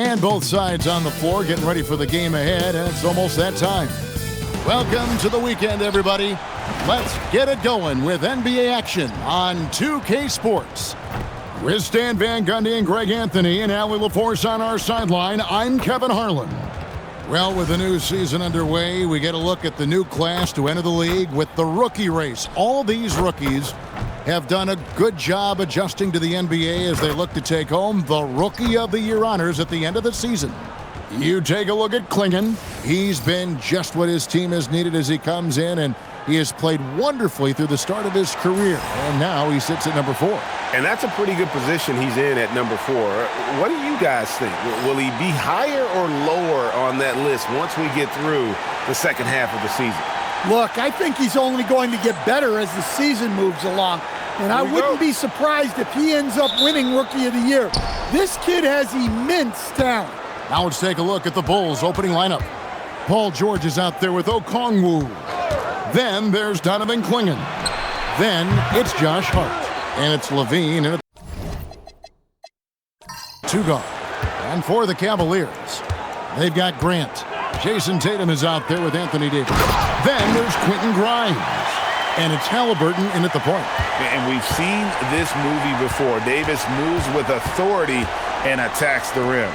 And both sides on the floor getting ready for the game ahead, and it's almost that time. Welcome to the weekend, everybody. Let's get it going with NBA action on 2K Sports. With Stan Van Gundy and Greg Anthony and Allie LaForce on our sideline, I'm Kevin Harlan. Well, with the new season underway, we get a look at the new class to enter the league with the rookie race. All these rookies have done a good job adjusting to the NBA as they look to take home the Rookie of the Year honors at the end of the season. You take a look at Klingon. He's been just what his team has needed as he comes in, and he has played wonderfully through the start of his career. And now he sits at number 4. And that's a pretty good position he's in at number 4. What do you guys think? Will he be higher or lower on that list once we get through the second half of the season? Look, I think he's only going to get better as the season moves along. And I wouldn't be surprised if he ends up winning Rookie of the Year. This kid has immense talent. Now let's take a look at the Bulls' opening lineup. Paul George is out there with Okongwu. Then there's Donovan Klingon. Then it's Josh Hart. And it's Levine. And two guard. And for the Cavaliers, they've got Grant. Jason Tatum is out there with Anthony Davis. Then there's Quentin Grimes. And it's Halliburton in at the point. And we've seen this movie before. Davis moves with authority and attacks the rim.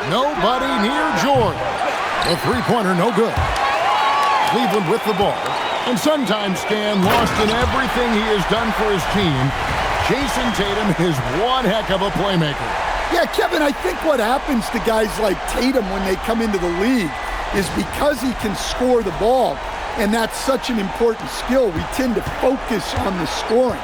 Nobody near George. The three-pointer, no good. Cleveland with the ball. And sometimes Stan lost in everything he has done for his team. Jason Tatum is one heck of a playmaker. Yeah, Kevin, I think what happens to guys like Tatum when they come into the league is because he can score the ball, and that's such an important skill, we tend to focus on the scoring.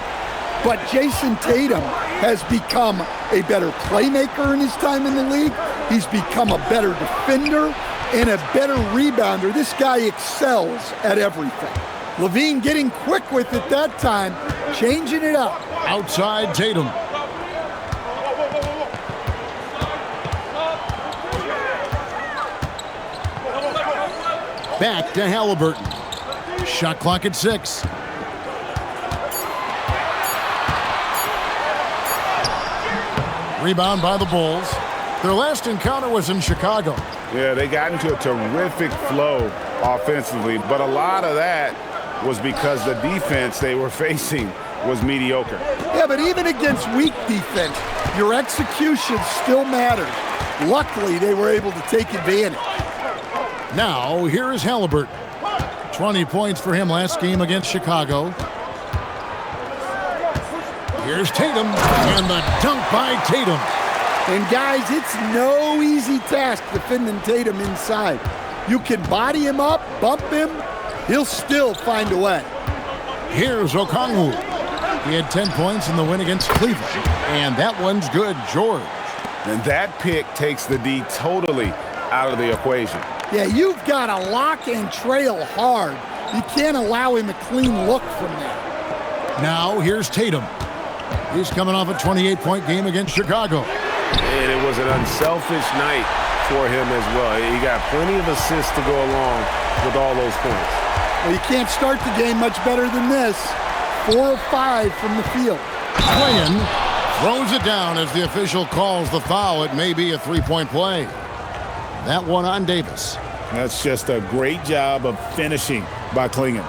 But Jason Tatum has become a better playmaker in his time in the league. He's become a better defender and a better rebounder. This guy excels at everything. Levine getting quick with it that time, changing it up. Outside Tatum. Back to Halliburton. Shot clock at 6. Rebound by the Bulls. Their last encounter was in Chicago. Yeah, they got into a terrific flow offensively, but a lot of that was because the defense they were facing was mediocre. Yeah, but even against weak defense, your execution still matters. Luckily, they were able to take advantage. Now, here is Halliburton. 20 points for him last game against Chicago. Here's Tatum, and the dunk by Tatum. And guys, it's no easy task defending Tatum inside. You can body him up, bump him, he'll still find a way. Here's Okongwu. He had 10 points in the win against Cleveland. And that one's good, George. And that pick takes the D totally out of the equation. Yeah, you've got to lock and trail hard. You can't allow him a clean look from there. Now, here's Tatum. He's coming off a 28-point game against Chicago. And it was an unselfish night for him as well. He got plenty of assists to go along with all those points. Well, you can't start the game much better than this. 4 of 5 from the field. Klingon throws it down as the official calls the foul. It may be a three-point play. That one on Davis. That's just a great job of finishing by Klingon.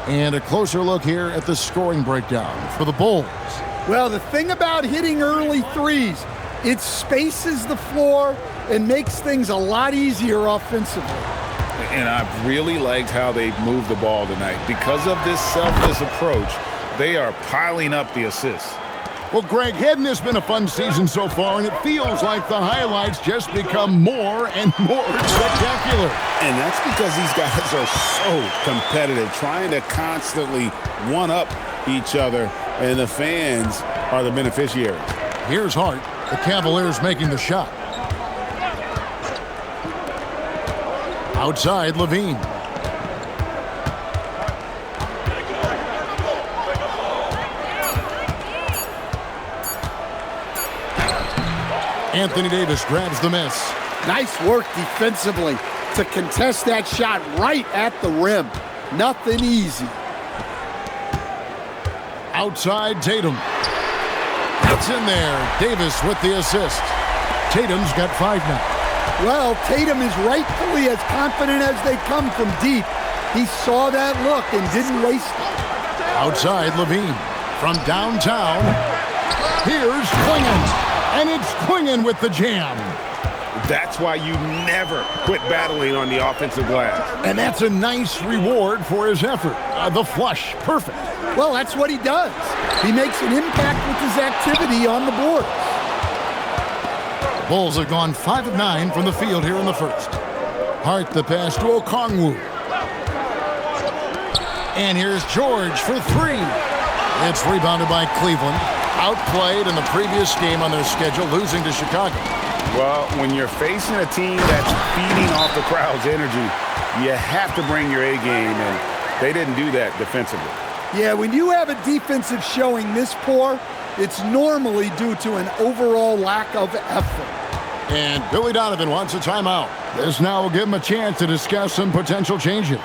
And a closer look here at the scoring breakdown for the Bulls. Well, the thing about hitting early threes, it spaces the floor and makes things a lot easier offensively. And I've really liked how they've moved the ball tonight. Because of this selfless approach, they are piling up the assists. Well, Greg, hadn't this been a fun season so far? And it feels like the highlights just become more and more spectacular. And that's because these guys are so competitive, trying to constantly one-up each other, and the fans are the beneficiaries. Here's Hart, the Cavaliers making the shot. Outside, Levine. Anthony Davis grabs the miss. Nice work defensively to contest that shot right at the rim. Nothing easy. Outside Tatum. It's in there. Davis with the assist. Tatum's got 5 now. Well, Tatum is rightfully as confident as they come from deep. He saw that look and didn't waste it. Outside, Levine. From downtown, here's Klingon. And it's Klingon with the jam. That's why you never quit battling on the offensive glass. And that's a nice reward for his effort. The flush, perfect. Well, that's what he does. He makes an impact with his activity on the board. Bulls have gone 5 of 9 from the field here in the first. Hart the pass to Okongwu. And here's George for 3. It's rebounded by Cleveland. Outplayed in the previous game on their schedule, losing to Chicago. Well, when you're facing a team that's feeding off the crowd's energy, you have to bring your A game, and they didn't do that defensively. Yeah, when you have a defensive showing this poor, it's normally due to an overall lack of effort. And Billy Donovan wants a timeout. This now will give him a chance to discuss some potential changes.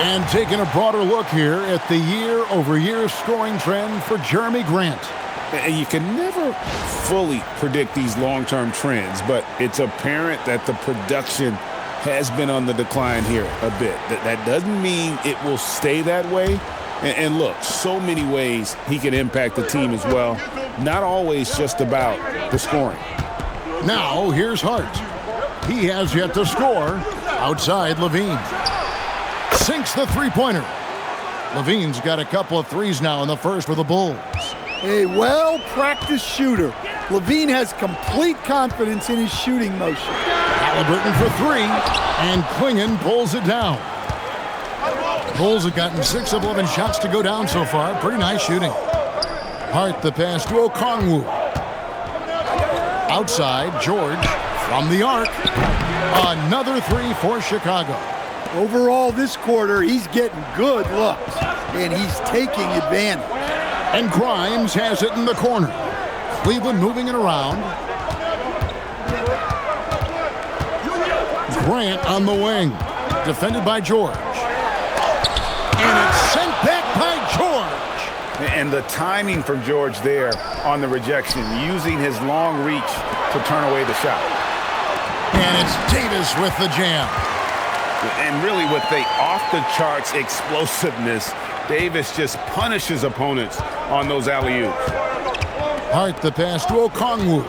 And taking a broader look here at the year-over-year scoring trend for Jeremy Grant. And you can never fully predict these long-term trends, but it's apparent that the production has been on the decline here a bit. That doesn't mean it will stay that way. And look, so many ways he can impact the team as well. Not always just about the scoring. Now, here's Hart. He has yet to score. Outside, Levine. Sinks the three-pointer. Levine's got a couple of threes now in the first for the Bulls. A well-practiced shooter. Levine has complete confidence in his shooting motion. Halliburton for 3, and Klingon pulls it down. Bulls have gotten 6 of 11 shots to go down so far. Pretty nice shooting. Hart the pass to Okongwu. Outside, George from the arc. Another 3 for Chicago. Overall, this quarter, he's getting good looks, and he's taking advantage. And Grimes has it in the corner. Cleveland moving it around. Grant on the wing. Defended by George. And it's sent back by George. And the timing from George there on the rejection, using his long reach to turn away the shot. And it's Davis with the jam. And really with the off-the-charts explosiveness, Davis just punishes opponents on those alley-oops. Hart the pass to Okongwu.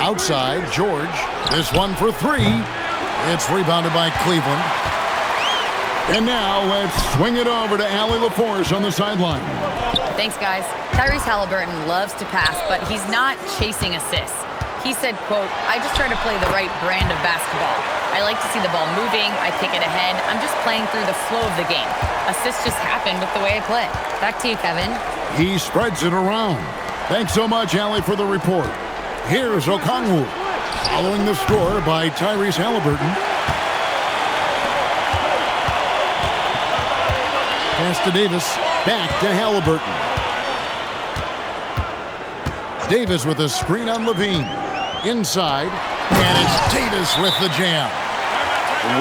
Outside, George. This one for 3. It's rebounded by Cleveland. And now let's swing it over to Allie LaForce on the sideline. Thanks, guys. Tyrese Halliburton loves to pass, but he's not chasing assists. He said, quote, "I just try to play the right brand of basketball. I like to see the ball moving. I kick it ahead. I'm just playing through the flow of the game. Assists just happen with the way I play." Back to you, Kevin. He spreads it around. Thanks so much, Allie, for the report. Here's Okongwu, following the score by Tyrese Halliburton. Pass to Davis, back to Halliburton. Davis with a screen on Levine. Inside, and it's Davis with the jam.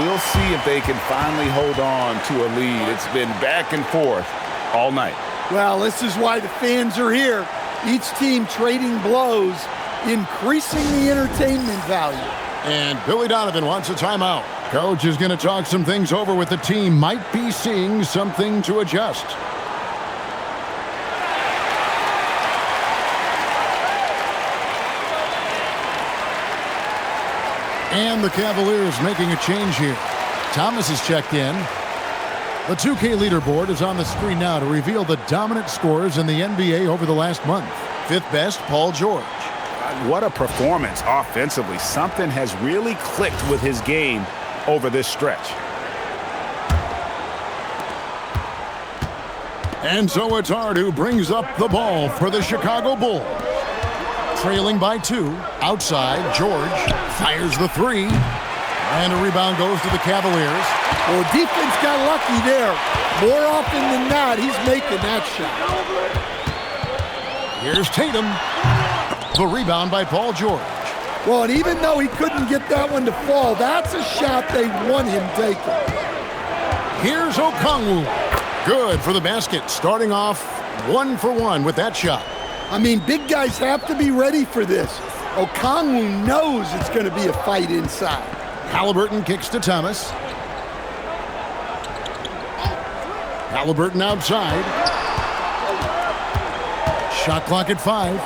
We'll see if they can finally hold on to a lead. It's been back and forth all night. Well, this is why the fans are here. Each team trading blows, increasing the entertainment value. And Billy Donovan wants a timeout. Coach is going to talk some things over with the team. Might be seeing something to adjust. And the Cavaliers making a change here. Thomas is checked in. The 2K leaderboard is on the screen now to reveal the dominant scores in the NBA over the last month. Fifth best, Paul George. What a performance offensively. Something has really clicked with his game over this stretch. And so it's Hart who brings up the ball for the Chicago Bulls. Trailing by 2. Outside, George fires the 3. And a rebound goes to the Cavaliers. Well, defense got lucky there. More often than not, he's making that shot. Here's Tatum. The rebound by Paul George. Well, and even though he couldn't get that one to fall, that's a shot they want him taking. Here's Okongwu. Good for the basket, starting off 1 for 1 with that shot. I mean, big guys have to be ready for this. Okongwu knows it's going to be a fight inside. Halliburton kicks to Thomas. Halliburton outside. Shot clock at 5.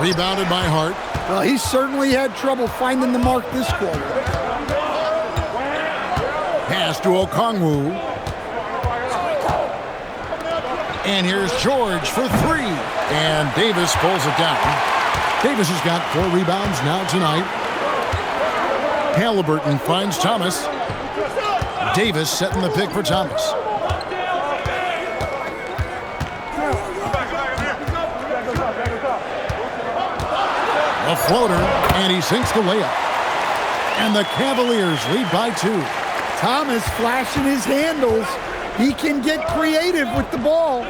Rebounded by Hart. Well, he certainly had trouble finding the mark this quarter. Pass to Okongwu. And here's George for 3. And Davis pulls it down. Davis has got 4 rebounds now tonight. Halliburton finds Thomas. Davis setting the pick for Thomas. A floater, and he sinks the layup. And the Cavaliers lead by 2. Thomas flashing his handles. He can get creative with the ball.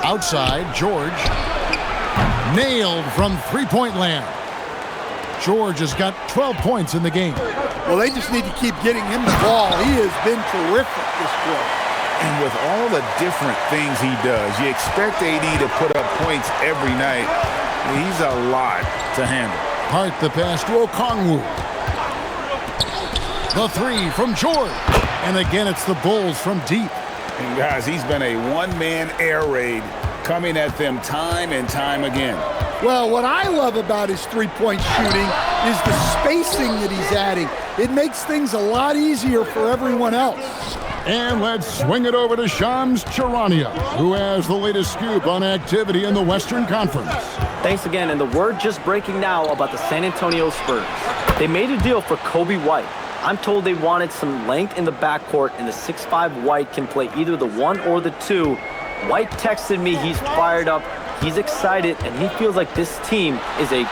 Outside, George. Nailed from three-point land. George has got 12 points in the game. Well, they just need to keep getting him the ball. He has been terrific this quarter. And with all the different things he does, you expect AD to put up points every night. He's a lot to handle. Hart the pass to Okongwu. The 3 from George. And again, it's the Bulls from deep. And guys, he's been a one-man air raid coming at them time and time again. Well, what I love about his three-point shooting is the spacing that he's adding. It makes things a lot easier for everyone else. And let's swing it over to Shams Charania, who has the latest scoop on activity in the Western Conference. Thanks again, and the word just breaking now about the San Antonio Spurs. They made a deal for Kobe White. I'm told they wanted some length in the backcourt, and the 6'5" White can play either the 1 or the 2. White texted me he's fired up, he's excited, and he feels like this team is a...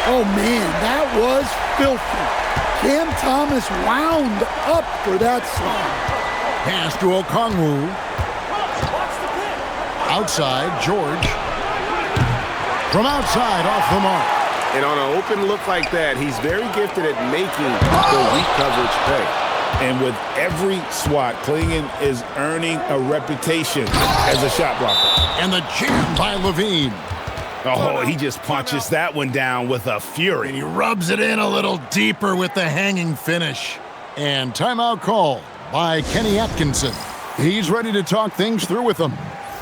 Oh, man, that was filthy. Cam Thomas wound up for that slam. Pass to Okongwu. Outside, George. From outside, off the mark. And on an open look like that, he's very gifted at making the weak coverage pay. And with every swat, Klingon is earning a reputation as a shot blocker. And the jam by Levine. Oh, he just punches that one down with a fury. And he rubs it in a little deeper with the hanging finish. And timeout call by Kenny Atkinson. He's ready to talk things through with them.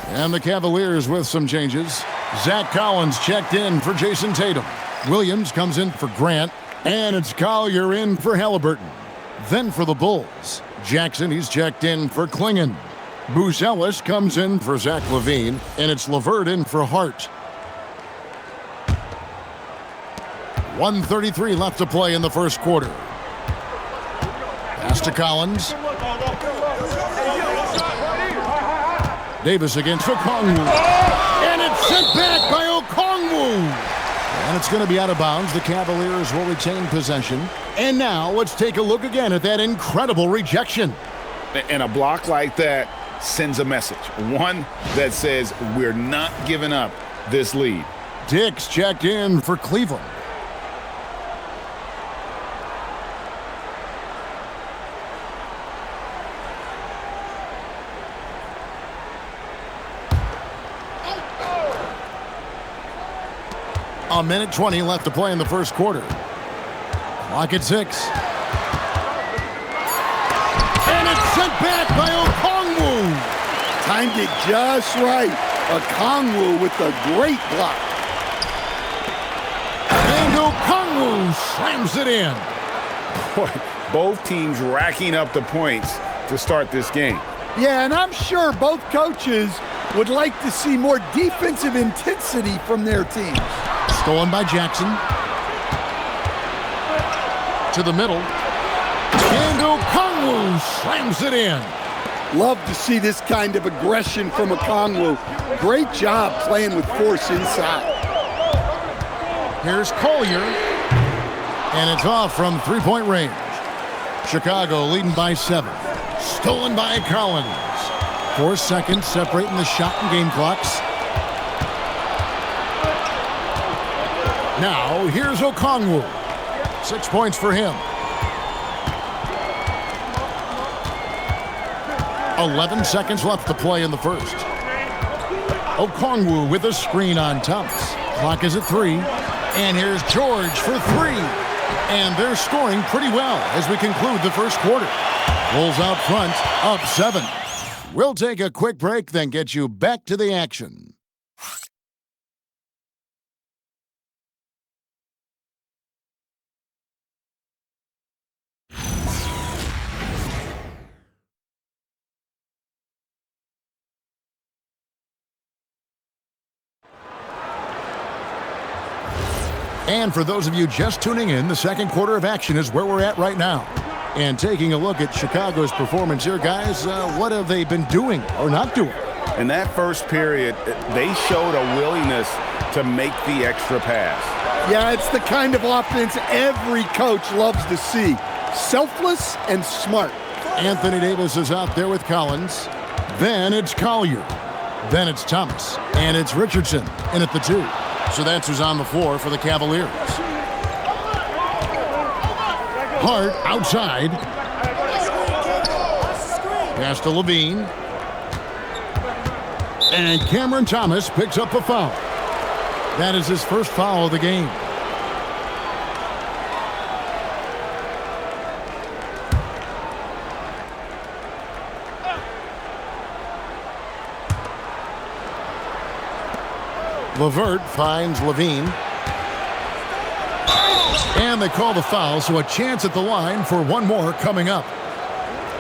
And the Cavaliers with some changes. Zach Collins checked in for Jason Tatum. Williams comes in for Grant. And it's Collier in for Halliburton. Then for the Bulls, Jackson, he's checked in for Klingon. Booz Ellis comes in for Zach LaVine. And it's LeVert in for Hart. 1:33 left to play in the first quarter. Pass to Collins. Davis against Okongwu. And it's sent back by Okongwu. And it's going to be out of bounds. The Cavaliers will retain possession. And now let's take a look again at that incredible rejection. And a block like that sends a message. One that says we're not giving up this lead. Dix checked in for Cleveland. A minute 20 left to play in the first quarter. Clock at 6. And it's sent back by Okongwu. Timed it just right. Okongwu with a great block. And Okongwu slams it in. Boy, both teams racking up the points to start this game. Yeah, and I'm sure both coaches would like to see more defensive intensity from their teams. Stolen by Jackson. To the middle. And Okongwu slams it in. Love to see this kind of aggression from Okongwu. Great job playing with force inside. Here's Collier. And it's off from three-point range. Chicago leading by 7. Stolen by Collins. 4 seconds separating the shot and game clocks. Now, here's Okongwu. 6 points for him. 11 seconds left to play in the first. Okongwu with a screen on Thomas. Clock is at 3. And here's George for 3. And they're scoring pretty well as we conclude the first quarter. Bulls out front, up 7. We'll take a quick break, then get you back to the action. And for those of you just tuning in, the second quarter of action is where we're at right now. And taking a look at Chicago's performance here, guys, what have they been doing or not doing? In that first period, they showed a willingness to make the extra pass. Yeah, it's the kind of offense every coach loves to see. Selfless and smart. Anthony Davis is out there with Collins. Then it's Collier. Then it's Thomas. And it's Richardson in at the 2. So that's who's on the floor for the Cavaliers. Hart outside. Pass to Levine. And Cameron Thomas picks up a foul. That is his first foul of the game. LeVert finds Levine. And they call the foul, so a chance at the line for one more coming up.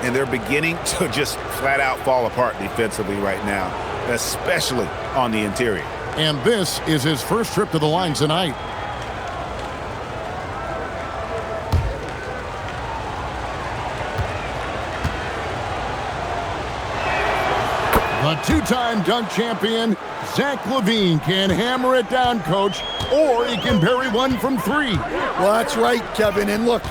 And they're beginning to just flat out fall apart defensively right now, especially on the interior. And this is his first trip to the line tonight. The two-time dunk champion, Zach LaVine, can hammer it down, coach, or he can bury one from 3. Well, that's right, Kevin. And look,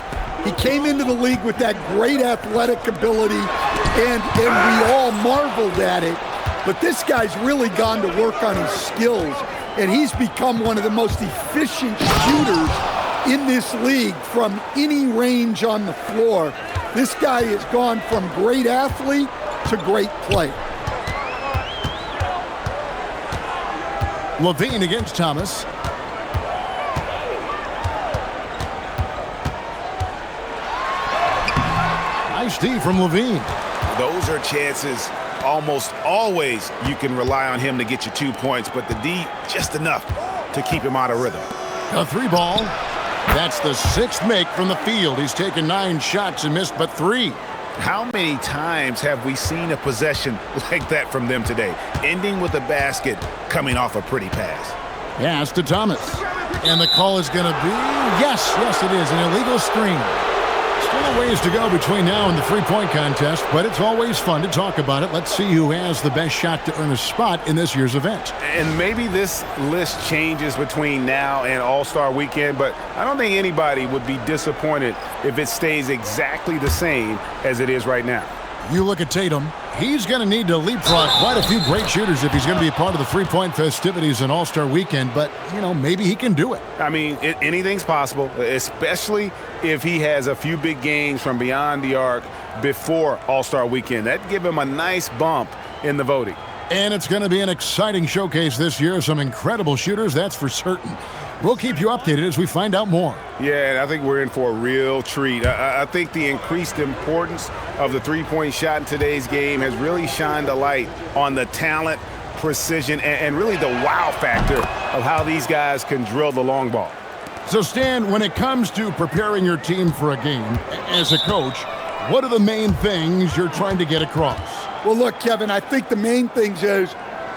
he came into the league with that great athletic ability, and we all marveled at it. But this guy's really gone to work on his skills, and he's become one of the most efficient shooters in this league from any range on the floor. This guy has gone from great athlete to great player. Levine against Thomas. Nice D from Levine. Those are chances almost always you can rely on him to get you 2 points, but the D just enough to keep him out of rhythm. A 3 ball. That's the 6th make from the field. He's taken 9 shots and missed but 3. How many times have we seen a possession like that from them today, ending with a basket coming off a pretty pass? Pass to Thomas. And the call is going to be, yes, it is, an illegal screen. Still a ways to go between now and the three-point contest, but it's always fun to talk about it. Let's see who has the best shot to earn a spot in this year's event. And maybe this list changes between now and All-Star Weekend, but I don't think anybody would be disappointed if it stays exactly the same as it is right now. You look at Tatum, he's going to need to leapfrog quite a few great shooters if he's going to be a part of the three-point festivities in All-Star Weekend, but, maybe he can do it. I mean, anything's possible, especially if he has a few big games from beyond the arc before All-Star Weekend. That'd give him a nice bump in the voting. And it's going to be an exciting showcase this year. Some incredible shooters, that's for certain. We'll keep you updated as we find out more. Yeah, and I think we're in for a real treat. I think the increased importance of the three-point shot in today's game has really shined a light on the talent, precision, and really the wow factor of how these guys can drill the long ball. So, Stan, when it comes to preparing your team for a game, as a coach, what are the main things you're trying to get across? Well, look, Kevin, I think the main things is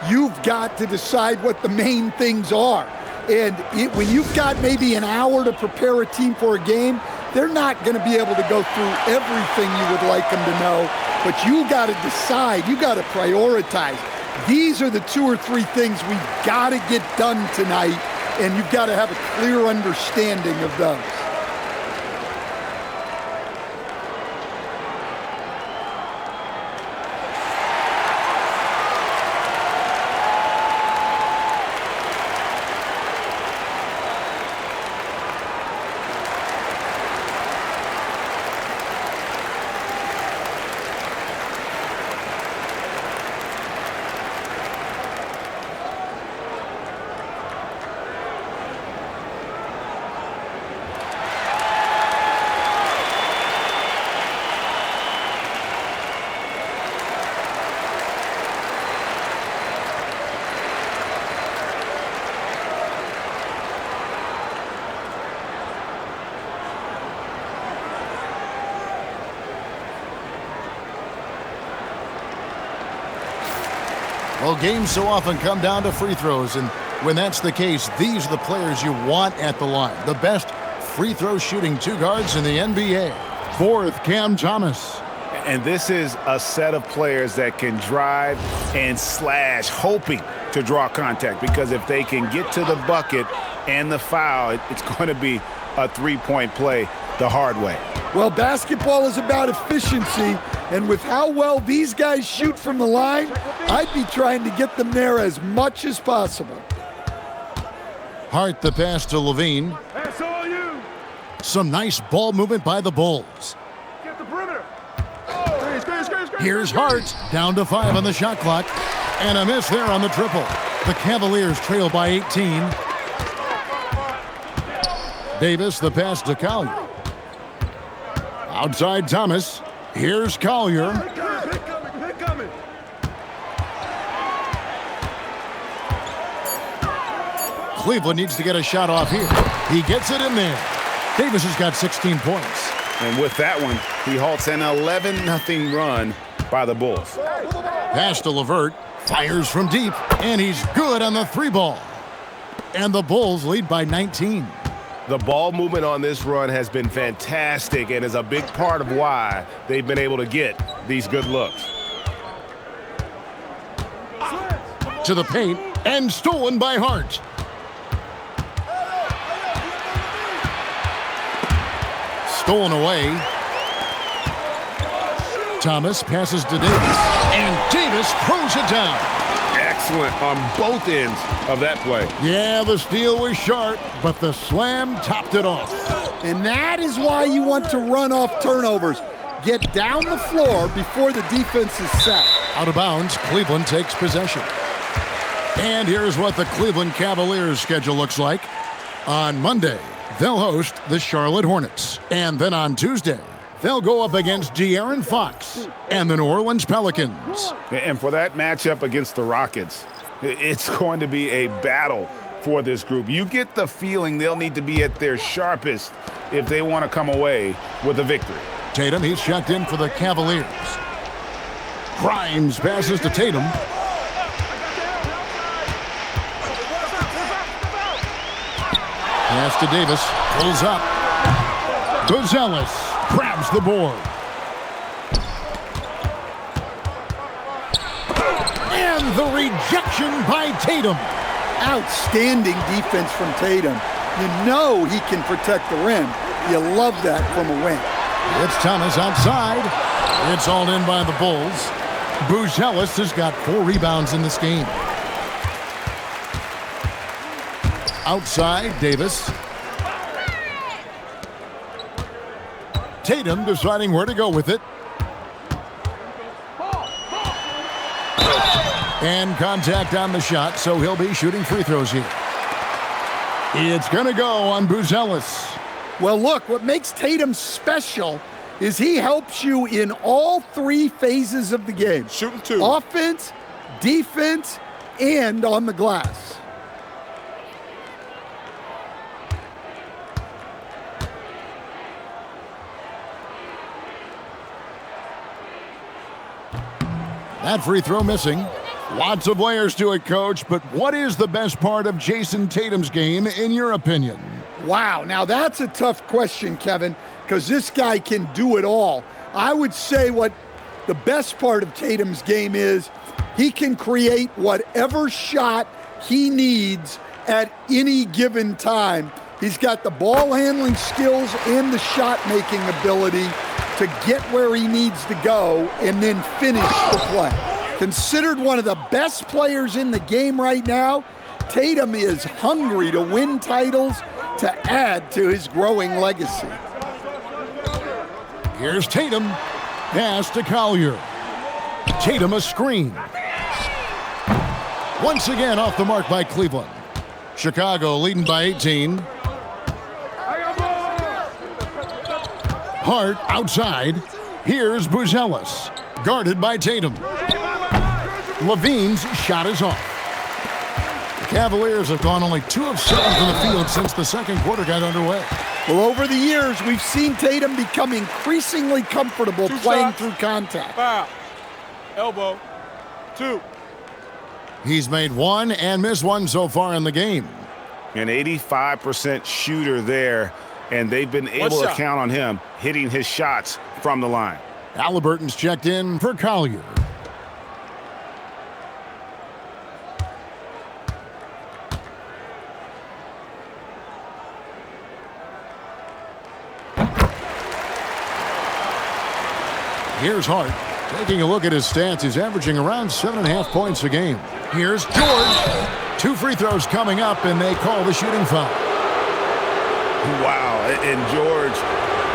you've got to decide what the main things are. And when you've got maybe an hour to prepare a team for a game, they're not going to be able to go through everything you would like them to know. But you got to decide. You got to prioritize. These are the 2 or 3 things we've got to get done tonight, and you've got to have a clear understanding of those. Well, games so often come down to free throws, and when that's the case, these are the players you want at the line. The best free throw shooting 2 guards in the NBA. Fourth, Cam Thomas. And this is a set of players that can drive and slash, hoping to draw contact, because if they can get to the bucket and the foul, it's going to be a three-point play the hard way. Well, basketball is about efficiency, and with how well these guys shoot from the line, I'd be trying to get them there as much as possible. Hart the pass to Levine. That's all you. Some nice ball movement by the Bulls. Get the perimeter. Here's Hart, down to 5 on the shot clock, and a miss there on the triple. The Cavaliers trail by 18. Davis, the pass to Collier. Outside Thomas. Here's Collier. Cleveland needs to get a shot off here. He gets it in there. Davis has got 16 points. And with that one, he halts an 11-0 run by the Bulls. Pass to LeVert. Fires from deep. And he's good on the 3-ball. And the Bulls lead by 19. The ball movement on this run has been fantastic and is a big part of why they've been able to get these good looks. To the paint, and stolen by Hart. Stolen away. Thomas passes to Davis, and Davis throws it down. Excellent on both ends of that play. Yeah, the steal was sharp, but the slam topped it off. And that is why you want to run off turnovers. Get down the floor before the defense is set. Out of bounds, Cleveland takes possession. And here's what the Cleveland Cavaliers schedule looks like. On Monday, they'll host the Charlotte Hornets. And then on Tuesday, they'll go up against De'Aaron Fox and the New Orleans Pelicans. And for that matchup against the Rockets, it's going to be a battle for this group. You get the feeling they'll need to be at their sharpest if they want to come away with a victory. Tatum, he's checked in for the Cavaliers. Grimes passes to Tatum. Pass to Davis, pulls up. Gonzalez grabs the board. And the rejection by Tatum. Outstanding defense from Tatum. You know he can protect the rim. You love that from a wing. It's Thomas outside. It's all in by the Bulls. Buzelis has got 4 rebounds in this game. Outside, Davis. Tatum deciding where to go with it. And contact on the shot, so he'll be shooting free throws here. It's going to go on Buzelis. Well, look, what makes Tatum special is he helps you in all three phases of the game. Shooting two. Offense, defense, and on the glass. That free throw missing. Lots of layers to it, Coach, but what is the best part of Jason Tatum's game, in your opinion? Wow, now that's a tough question, Kevin, because this guy can do it all. I would say what the best part of Tatum's game is he can create whatever shot he needs at any given time. He's got the ball handling skills and the shot making ability to get where he needs to go and then finish the play. Considered one of the best players in the game right now, Tatum is hungry to win titles to add to his growing legacy. Here's Tatum. Pass to Collier. Tatum a screen. Once again off the mark by Cleveland. Chicago leading by 18. Hart outside. Here's Buzelis. Guarded by Tatum. Levine's shot is off. The Cavaliers have gone only 2 of 7 from the field since the second quarter got underway. Well, over the years, we've seen Tatum become increasingly comfortable playing through contact. Foul. Elbow. 2. He's made 1 and missed 1 so far in the game. An 85% shooter there, and they've been able to count on him hitting his shots from the line. Halliburton's checked in for Collier. Here's Hart. Taking a look at his stats, he's averaging around 7.5 points a game. Here's George. 2 free throws coming up, and they call the shooting foul. Wow, and George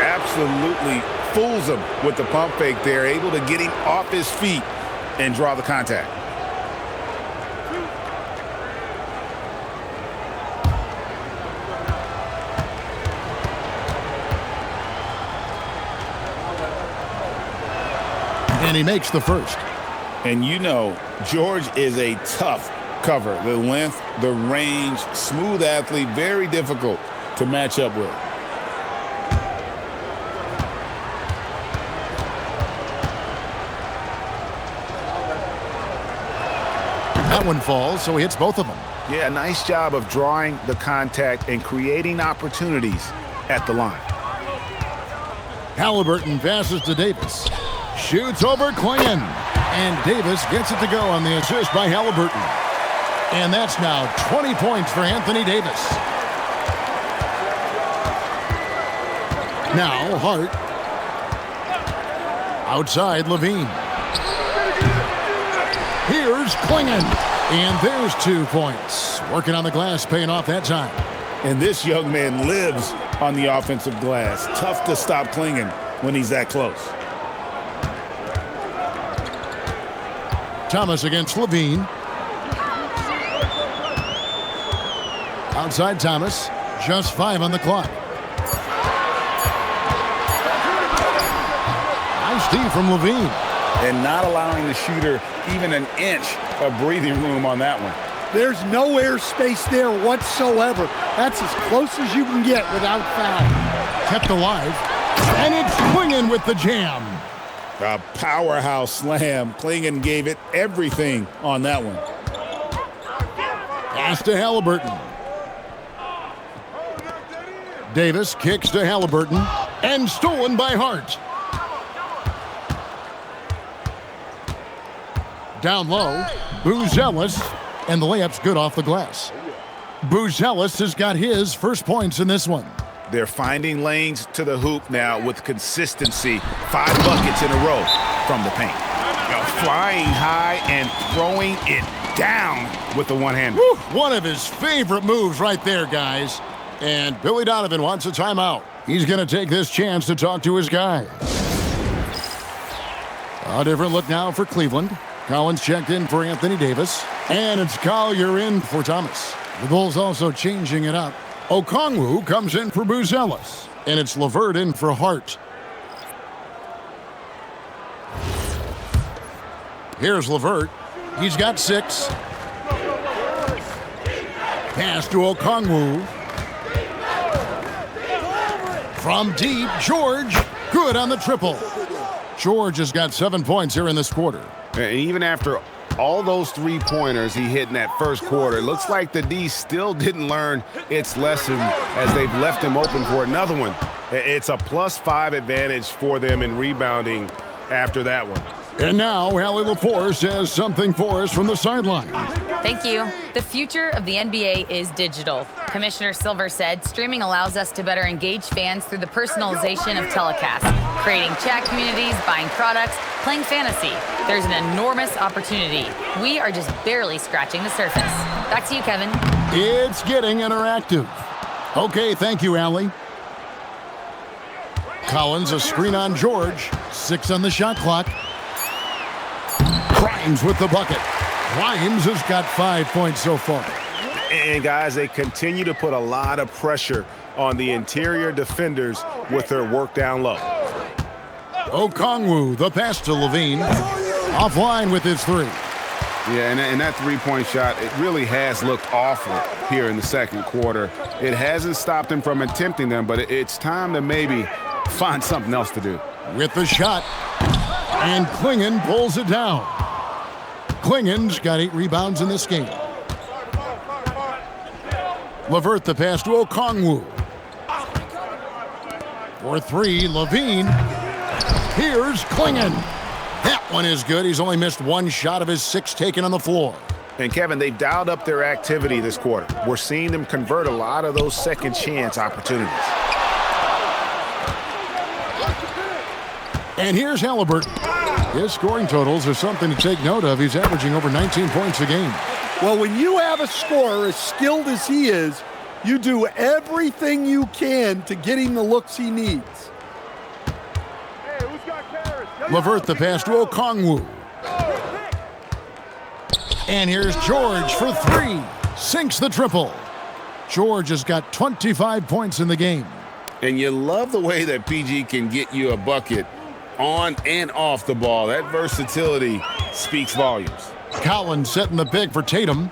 absolutely fools him with the pump fake there, able to get him off his feet and draw the contact. And he makes the first. And you know, George is a tough cover. The length, the range, smooth athlete, very difficult to match up with. That one falls, so he hits both of them. Yeah, nice job of drawing the contact and creating opportunities at the line. Halliburton passes to Davis. Shoots over Klingon. And Davis gets it to go on the assist by Halliburton. And that's now 20 points for Anthony Davis. Now Hart. Outside Levine. Here's Klingon. And there's 2 points. Working on the glass, paying off that time. And this young man lives on the offensive glass. Tough to stop Klingon when he's that close. Thomas against Levine. Outside Thomas. Just 5 on the clock. Nice D from Levine. And not allowing the shooter even an inch of breathing room on that one. There's no air space there whatsoever. That's as close as you can get without foul. Kept alive. And it's Klingon with the jam. A powerhouse slam. Klingon gave it everything on that one. Pass to Halliburton. Davis kicks to Halliburton. And stolen by Hart. Down low. Buzelis. And the layup's good off the glass. Buzelis has got his first points in this one. They're finding lanes to the hoop now with consistency. 5 buckets in a row from the paint. Flying high and throwing it down with the one-hander. One of his favorite moves right there, guys. And Billy Donovan wants a timeout. He's going to take this chance to talk to his guy. A different look now for Cleveland. Collins checked in for Anthony Davis. And it's Collier in for Thomas. The Bulls also changing it up. Okongwu comes in for Buzelis, and it's LeVert in for Hart. Here's LeVert. He's got 6. Pass to Okongwu. From deep, George. Good on the triple. George has got 7 points here in this quarter. And even after all those three-pointers he hit in that first quarter, it looks like the D still didn't learn its lesson as they've left him open for another one. It's a +5 advantage for them in rebounding after that one. And now, Allie LaForce has something for us from the sideline. Thank you. The future of the NBA is digital. Commissioner Silver said streaming allows us to better engage fans through the personalization of telecasts, creating chat communities, buying products, playing fantasy. There's an enormous opportunity. We are just barely scratching the surface. Back to you, Kevin. It's getting interactive. Okay, thank you, Allie. Collins, a screen on George. 6 on the shot clock. Grimes with the bucket. Grimes has got 5 points so far. And guys, they continue to put a lot of pressure on the interior defenders with their work down low. Okongwu, the pass to Levine. Offline with his 3. Yeah, and that three-point shot, it really has looked awful here in the second quarter. It hasn't stopped him from attempting them, but it's time to maybe find something else to do. With the shot. And Klingon pulls it down. Klingon's got 8 rebounds in this game. LeVert the pass to Okongwu. For 3, Levine. Here's Klingon. That one is good. He's only missed 1 shot of his 6 taken on the floor. And Kevin, they've dialed up their activity this quarter. We're seeing them convert a lot of those second chance opportunities. And here's Halliburton. His scoring totals are something to take note of. He's averaging over 19 points a game. Well, when you have a scorer as skilled as he is, you do everything you can to get him the looks he needs. LeVert the pass to Okongwu. And here's George for 3. Sinks the triple. George has got 25 points in the game. And you love the way that PG can get you a bucket on and off the ball. That versatility speaks volumes. Collins setting the pick for Tatum.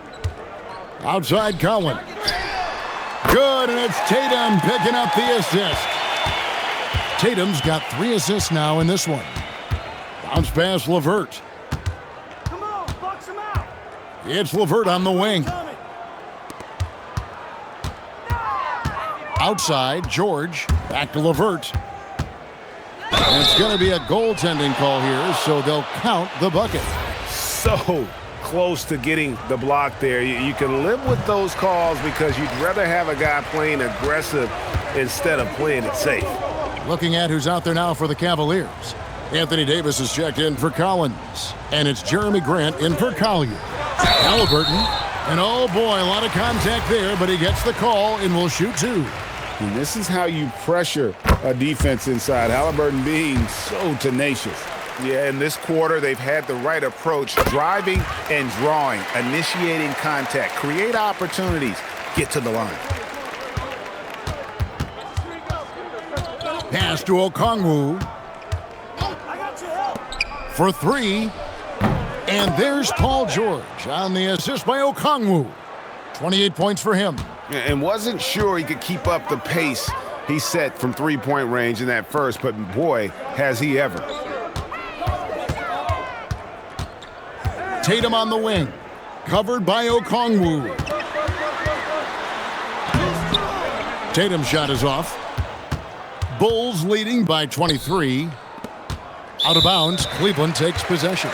Outside Collins. Good, and it's Tatum picking up the assist. Tatum's got 3 assists now in this one. Bounce pass LeVert. Come on, box him out. It's LeVert on the wing. Outside, George. Back to LeVert. And it's going to be a goaltending call here, so they'll count the bucket. So close to getting the block there. You can live with those calls because you'd rather have a guy playing aggressive instead of playing it safe. Looking at who's out there now for the Cavaliers. Anthony Davis is checked in for Collins. And it's Jeremy Grant in for Collier. Halliburton. And oh boy, a lot of contact there, but he gets the call and will shoot 2. And this is how you pressure a defense inside. Halliburton being so tenacious. Yeah, in this quarter, they've had the right approach, driving and drawing, initiating contact, create opportunities, get to the line. Pass to Okongwu. For 3. And there's Paul George on the assist by Okongwu. 28 points for him. And wasn't sure he could keep up the pace he set from three-point range in that first, but boy, has he ever. Tatum on the wing. Covered by Okongwu. Tatum's shot is off. Bulls leading by 23. Out of bounds, Cleveland takes possession.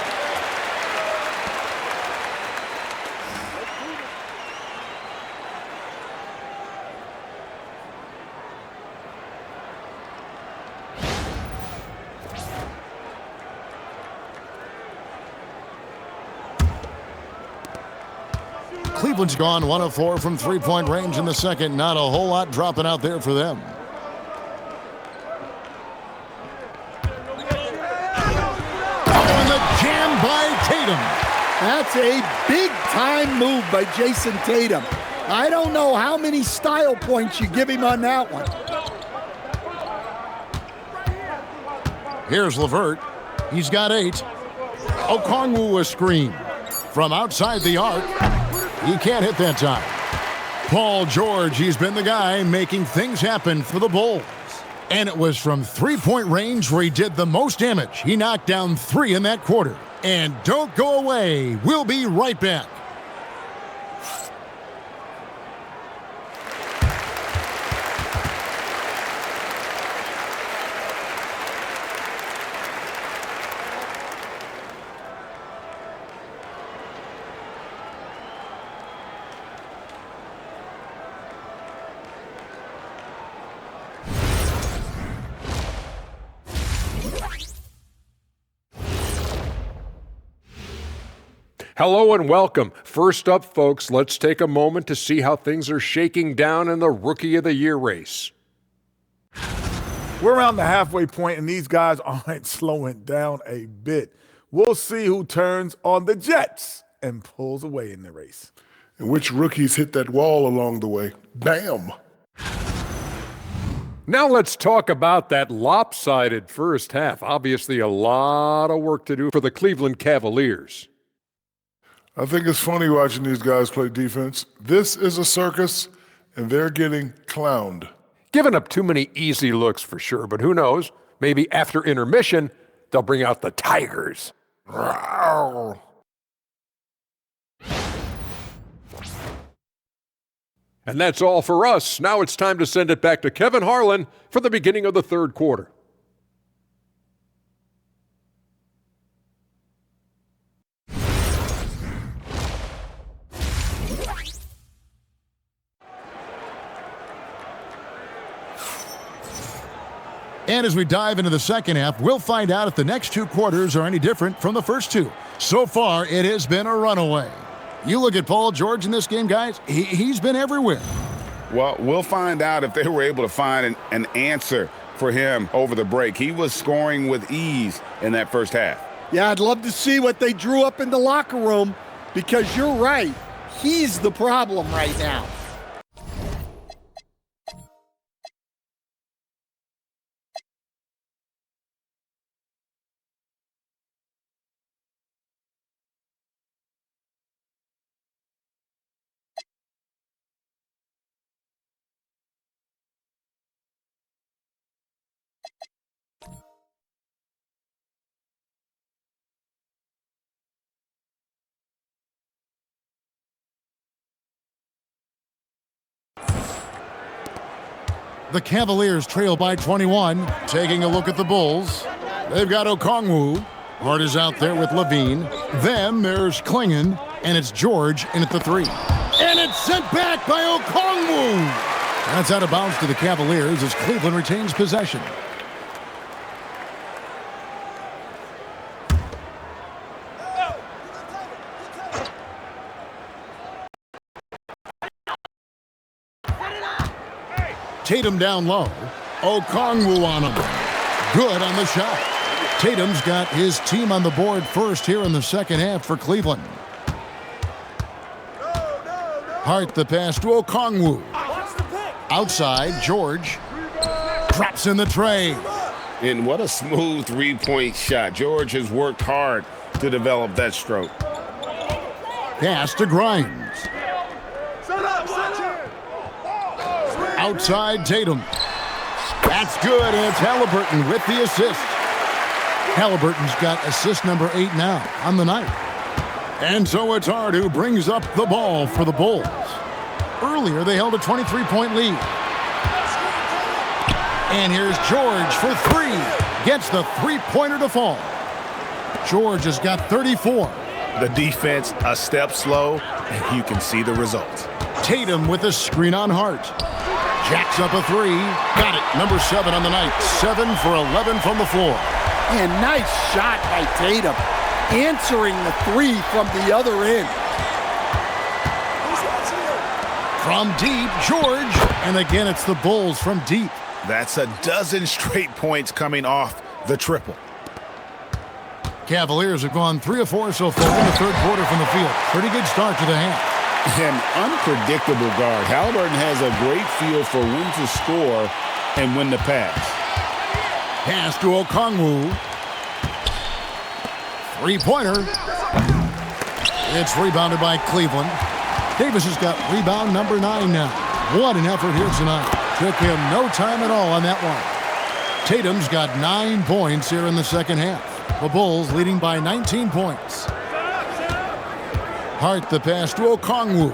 Cleveland's gone 1 of 4 from 3-point range in the second. Not a whole lot dropping out there for them. And the jam by Tatum. That's a big-time move by Jason Tatum. I don't know how many style points you give him on that one. Here's LeVert. He's got 8. Okongwu a screen. From outside the arc, he can't hit that time. Paul George, he's been the guy making things happen for the Bulls. And it was from three-point range where he did the most damage. He knocked down 3 in that quarter. And don't go away. We'll be right back. Hello and welcome. First up, folks, let's take a moment to see how things are shaking down in the Rookie of the Year race. We're around the halfway point, and these guys aren't slowing down a bit. We'll see who turns on the Jets and pulls away in the race. And which rookies hit that wall along the way? Bam! Now let's talk about that lopsided first half. Obviously, a lot of work to do for the Cleveland Cavaliers. I think it's funny watching these guys play defense. This is a circus, and they're getting clowned. Giving up too many easy looks for sure, but who knows? Maybe after intermission, they'll bring out the Tigers. Rawr. And that's all for us. Now it's time to send it back to Kevin Harlan for the beginning of the third quarter. And as we dive into the second half, we'll find out if the next 2 quarters are any different from the first 2. So far, it has been a runaway. You look at Paul George in this game, guys, he's been everywhere. Well, we'll find out if they were able to find an answer for him over the break. He was scoring with ease in that first half. Yeah, I'd love to see what they drew up in the locker room, because you're right. He's the problem right now. The Cavaliers trail by 21. Taking a look at the Bulls. They've got Okongwu. Hart is out there with Levine. Then there's Klingon, and it's George in at the 3. And it's sent back by Okongwu. That's out of bounds to the Cavaliers as Cleveland retains possession. Tatum down low. Okongwu on him. Good on the shot. Tatum's got his team on the board first here in the second half for Cleveland. Hart the pass to Okongwu. Outside, George drops in the tray. And what a smooth three-point shot. George has worked hard to develop that stroke. Pass to Grimes. Outside Tatum. That's good, and it's Halliburton with the assist. Halliburton's got assist number 8 now on the night. And so it's Hart who brings up the ball for the Bulls. Earlier, they held a 23-point lead. And here's George for 3. Gets the three-pointer to fall. George has got 34. The defense a step slow, and you can see the results. Tatum with a screen on Hart. Jacks up a 3. Got it. Number 7 on the night. 7 for 11 from the floor. And nice shot by Tatum. Answering the 3 from the other end. From deep, George. And again, it's the Bulls from deep. That's a dozen straight points coming off the triple. Cavaliers have gone 3 of 4 so far in the third quarter from the field. Pretty good start to the half. An unpredictable guard. Halliburton has a great feel for when to score and when to pass. Pass to Okongwu. Three-pointer. It's rebounded by Cleveland. Davis has got rebound number 9 now. What an effort here tonight. Took him no time at all on that one. Tatum's got 9 points here in the second half. The Bulls leading by 19 points. Hart the pass to Okongwu.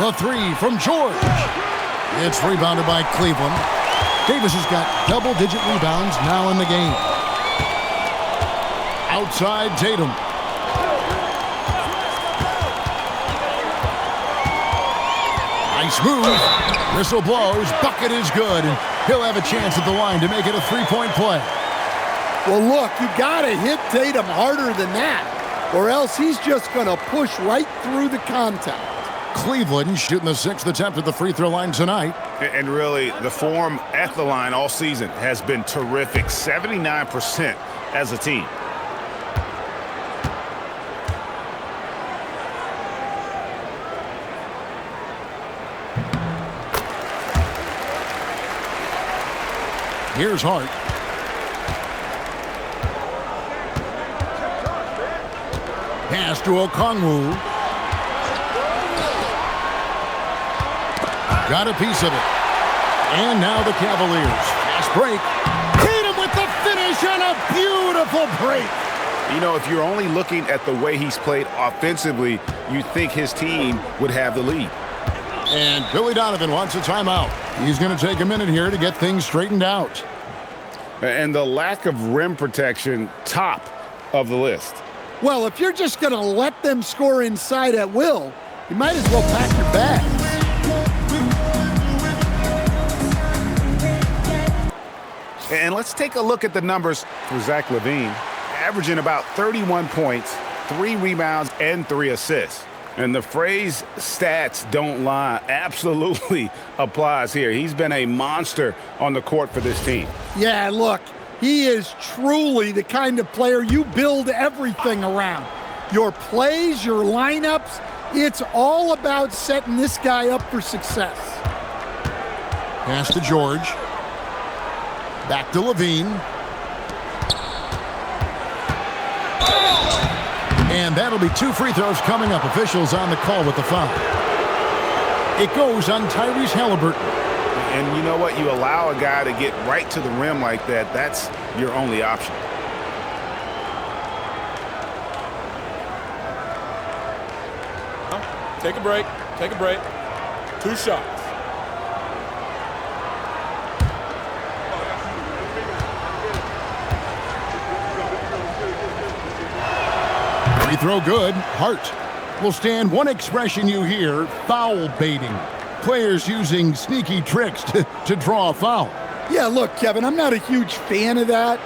The three from George. It's rebounded by Cleveland. Davis has got double-digit rebounds now in the game. Outside Tatum. Nice move. Whistle blows. Bucket is good. And he'll have a chance at the line to make it a three-point play. Well, look, you got to hit Tatum harder than that, or else he's just going to push right through the contact. Cleveland shooting the 6th attempt at the free throw line tonight. And really, the form at the line all season has been terrific. 79% as a team. Here's Hart. Pass to Okongwu. Got a piece of it. And now the Cavaliers. Fast break. Tatum with the finish and a beautiful break. You know, if you're only looking at the way he's played offensively, you'd think his team would have the lead. And Billy Donovan wants a timeout. He's going to take a minute here to get things straightened out. And the lack of rim protection, top of the list. Well, if you're just going to let them score inside at will, you might as well pack your bags. And let's take a look at the numbers for Zach LaVine. Averaging about 31 points, 3 rebounds, and 3 assists. And the phrase stats don't lie absolutely applies here. He's been a monster on the court for this team. Yeah, look, he is truly the kind of player you build everything around. Your plays, your lineups, it's all about setting this guy up for success. Pass to George. Back to LaVine. And that'll be 2 free throws coming up. Officials on the call with the foul. It goes on Tyrese Halliburton. And you know what? You allow a guy to get right to the rim like that, that's your only option. Take a break. Take a break. 2 shots. Free throw good. Hart will stand. One expression you hear, foul baiting. Players using sneaky tricks to draw a foul. Yeah, look, Kevin, I'm not a huge fan of that,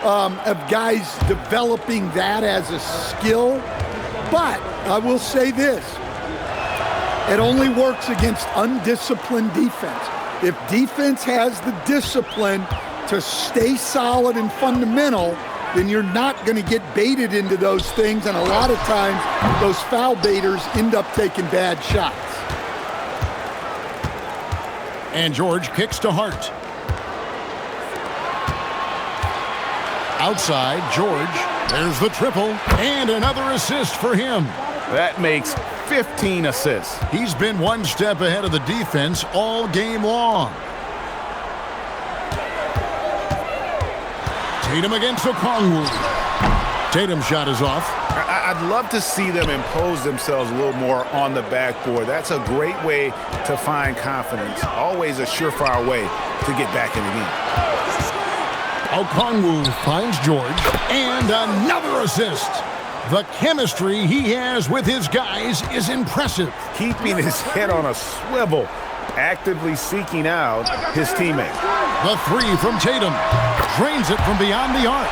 of guys developing that as a skill. But I will say this. It only works against undisciplined defense. If defense has the discipline to stay solid and fundamental, then you're not going to get baited into those things, and a lot of times those foul baiters end up taking bad shots. And George kicks to Hart. Outside, George. There's the triple, and another assist for him. That makes 15 assists. He's been one step ahead of the defense all game long. Tatum against Okongwu. Tatum's shot is off. I'd love to see them impose themselves a little more on the backboard. That's a great way to find confidence. Always a surefire way to get back in the game. Okongwu finds George, and another assist. The chemistry he has with his guys is impressive. Keeping his head on a swivel, actively seeking out his teammate. The three from Tatum. Drains it from beyond the arc.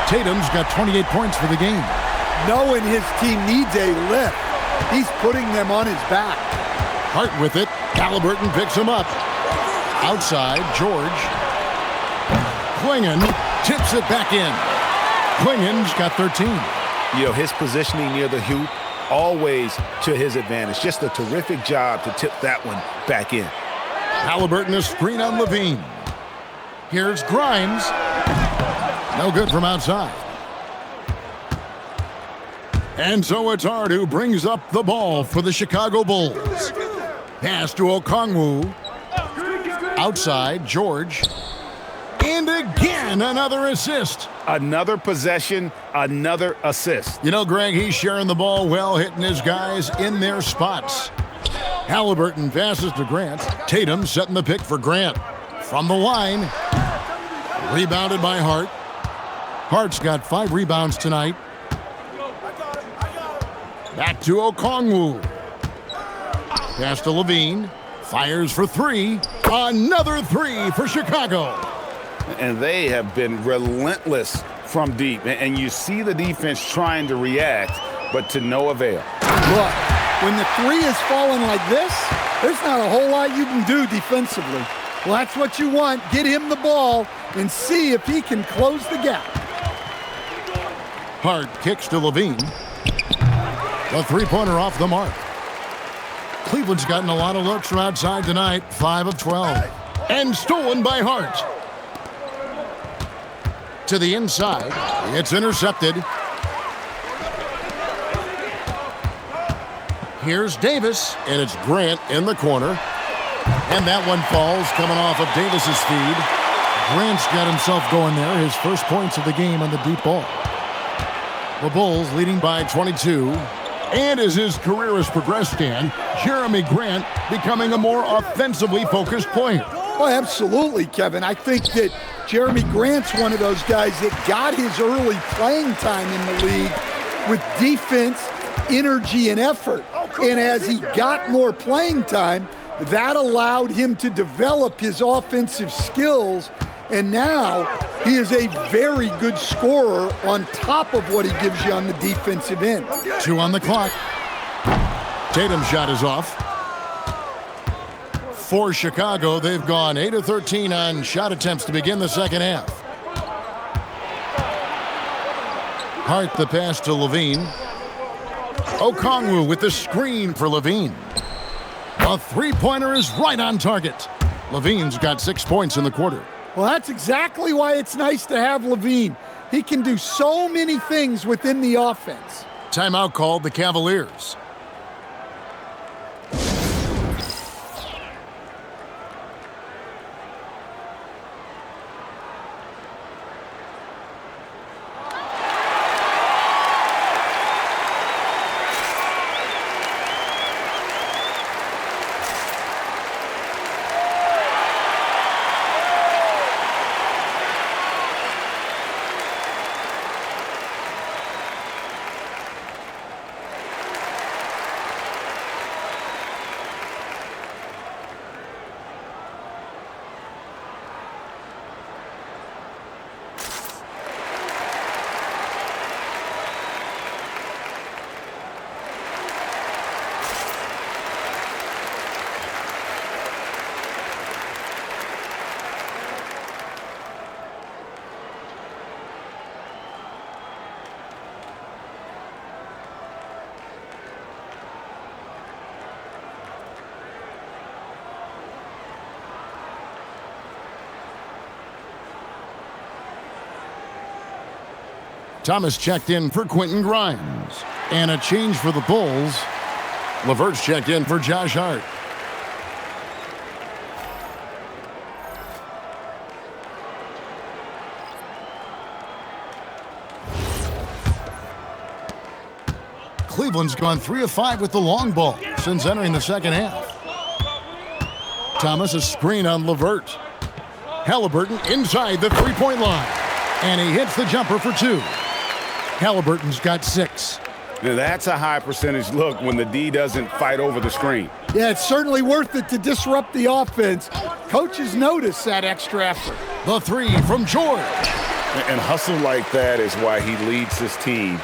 Tatum's got 28 points for the game. Knowing his team needs a lift, he's putting them on his back. Hart with it. Halliburton picks him up. Outside, George. Klingon tips it back in. Klingon's got 13. You know, his positioning near the hoop always to his advantage. Just a terrific job to tip that one back in. Halliburton, a screen on Levine. Here's Grimes. No good from outside. And so it's Hart who brings up the ball for the Chicago Bulls. Pass to Okongwu. Outside, George. And again, another assist. Another possession, another assist. You know, Greg, he's sharing the ball well, hitting his guys in their spots. Halliburton passes to Grant. Tatum setting the pick for Grant. From the line. Rebounded by Hart. Hart's got 5 rebounds tonight. Back to Okongwu. Pass to Levine. Fires for 3. Another 3 for Chicago. And they have been relentless from deep. And you see the defense trying to react, but to no avail. Look, when the 3 is falling like this, there's not a whole lot you can do defensively. Well, that's what you want. Get him the ball and see if he can close the gap. Hart kicks to Levine. The 3-pointer off the mark. Cleveland's gotten a lot of looks from outside tonight, 5 of 12. And stolen by Hart. To the inside. It's intercepted. Here's Davis, and it's Grant in the corner. And that one falls, coming off of Davis's feed. Grant's got himself going there, his first points of the game on the deep ball. The Bulls leading by 22. And as his career has progressed, Dan, Jeremy Grant becoming a more offensively focused player. Oh, absolutely, Kevin. I think that Jeremy Grant's one of those guys that got his early playing time in the league with defense, energy, and effort. And as he got more playing time, that allowed him to develop his offensive skills. And now he is a very good scorer on top of what he gives you on the defensive end. 2 on the clock. Tatum's shot is off. For Chicago, they've gone 8 of 13 on shot attempts to begin the second half. Hart the pass to Levine. Okongwu with the screen for Levine. A 3-pointer is right on target. Levine's got 6 points in the quarter. Well, that's exactly why it's nice to have Levine. He can do so many things within the offense. Timeout called the Cavaliers. Thomas checked in for Quentin Grimes. And a change for the Bulls. LeVert's checked in for Josh Hart. Cleveland's gone 3 of 5 with the long ball since entering the second half. Thomas a screen on LeVert. Halliburton inside the 3-point line. And he hits the jumper for 2. Halliburton's got 6. Now that's a high percentage look when the D doesn't fight over the screen. Yeah, it's certainly worth it to disrupt the offense. Coaches notice that extra effort. The 3 from George. And hustle like that is why he leads his team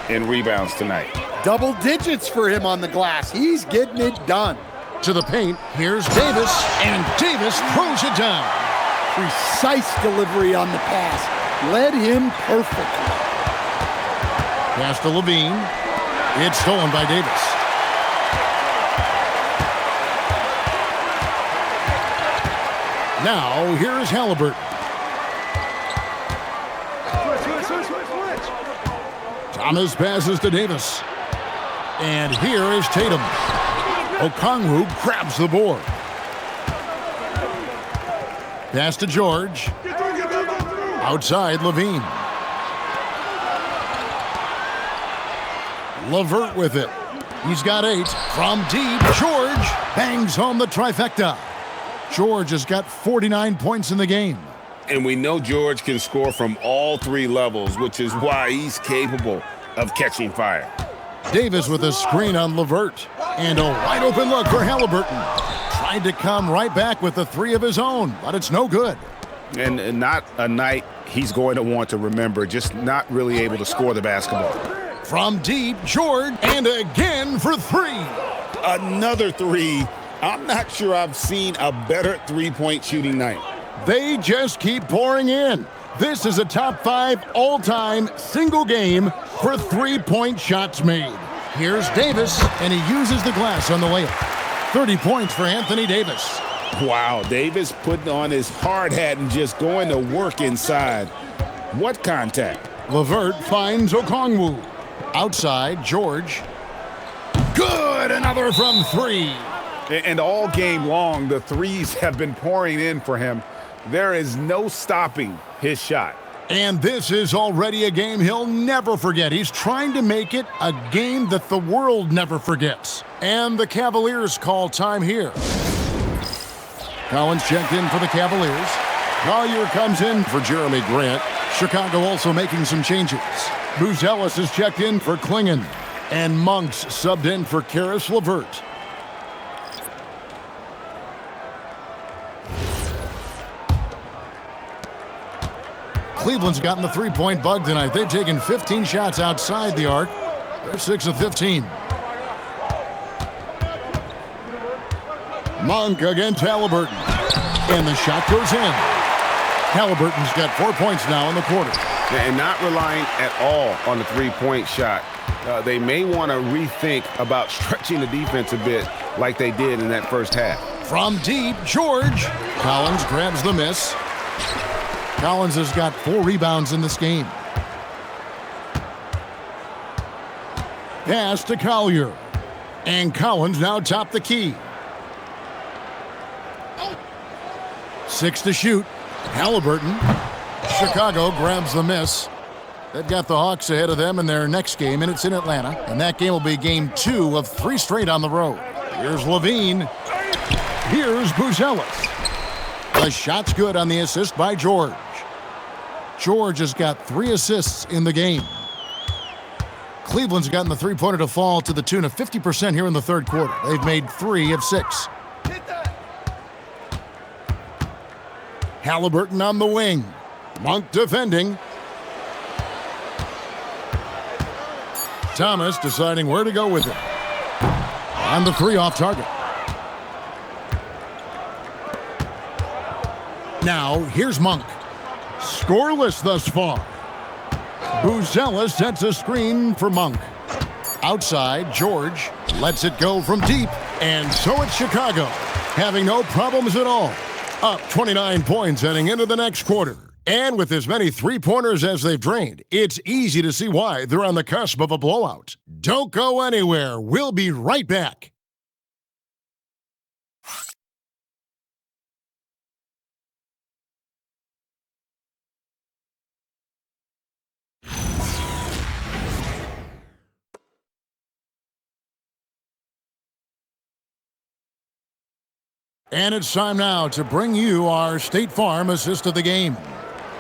in rebounds tonight. Double digits for him on the glass. He's getting it done. To the paint, here's Davis, and Davis throws it down. Precise delivery on the pass. Led him perfectly. Pass to Levine. It's stolen by Davis. Now, here is Halliburton. Thomas passes to Davis. And here is Tatum. Okongwu grabs the board. Pass to George. Outside, Levine. LeVert with it. He's got 8. From deep, George bangs home the trifecta. George has got 49 points in the game. And we know George can score from all 3 levels, which is why he's capable of catching fire. Davis with a screen on LeVert. And a wide open look for Halliburton. Tried to come right back with the 3 of his own, but it's no good. And not a night he's going to want to remember, just not really able to score the basketball. From deep, George, and again for 3. Another 3. I'm not sure I've seen a better three-point shooting night. They just keep pouring in. This is a top 5 all-time single game for 3-point shots made. Here's Davis, and he uses the glass on the layup. 30 points for Anthony Davis. Wow, Davis putting on his hard hat and just going to work inside. What contact? LeVert finds Okongwu. Outside, George. Good, another from 3. And all game long, the threes have been pouring in for him. There is no stopping his shot. And this is already a game he'll never forget. He's trying to make it a game that the world never forgets. And the Cavaliers call time here. Collins checked in for the Cavaliers. Collier comes in for Jeremy Grant. Chicago also making some changes. Buzelis is checked in for Klingon. And Monks subbed in for Karis LeVert. Cleveland's gotten the three-point bug tonight. They've taken 15 shots outside the arc. They're 6 of 15. Monk against Halliburton. And the shot goes in. Halliburton's got 4 points now in the quarter. And not relying at all on the three-point shot. They may want to rethink about stretching the defense a bit like they did in that first half. From deep, George. Collins grabs the miss. Collins has got 4 rebounds in this game. Pass to Collier. And Collins now top the key. 6 to shoot. Halliburton. Chicago grabs the miss. They've got the Hawks ahead of them in their next game, and it's in Atlanta. And that game will be game 2 of 3 straight on the road. Here's Levine. Here's Buzelis. The shot's good on the assist by George. George has got 3 assists in the game. Cleveland's gotten the three-pointer to fall to the tune of 50% here in the third quarter. They've made 3 of 6. Halliburton on the wing. Monk defending. Thomas deciding where to go with it. And the 3 off target. Now, here's Monk. Scoreless thus far. Buzelis sets a screen for Monk. Outside, George lets it go from deep. And so it's Chicago, having no problems at all. Up 29 points heading into the next quarter. And with as many three-pointers as they've drained, it's easy to see why they're on the cusp of a blowout. Don't go anywhere. We'll be right back. And it's time now to bring you our State Farm assist of the game.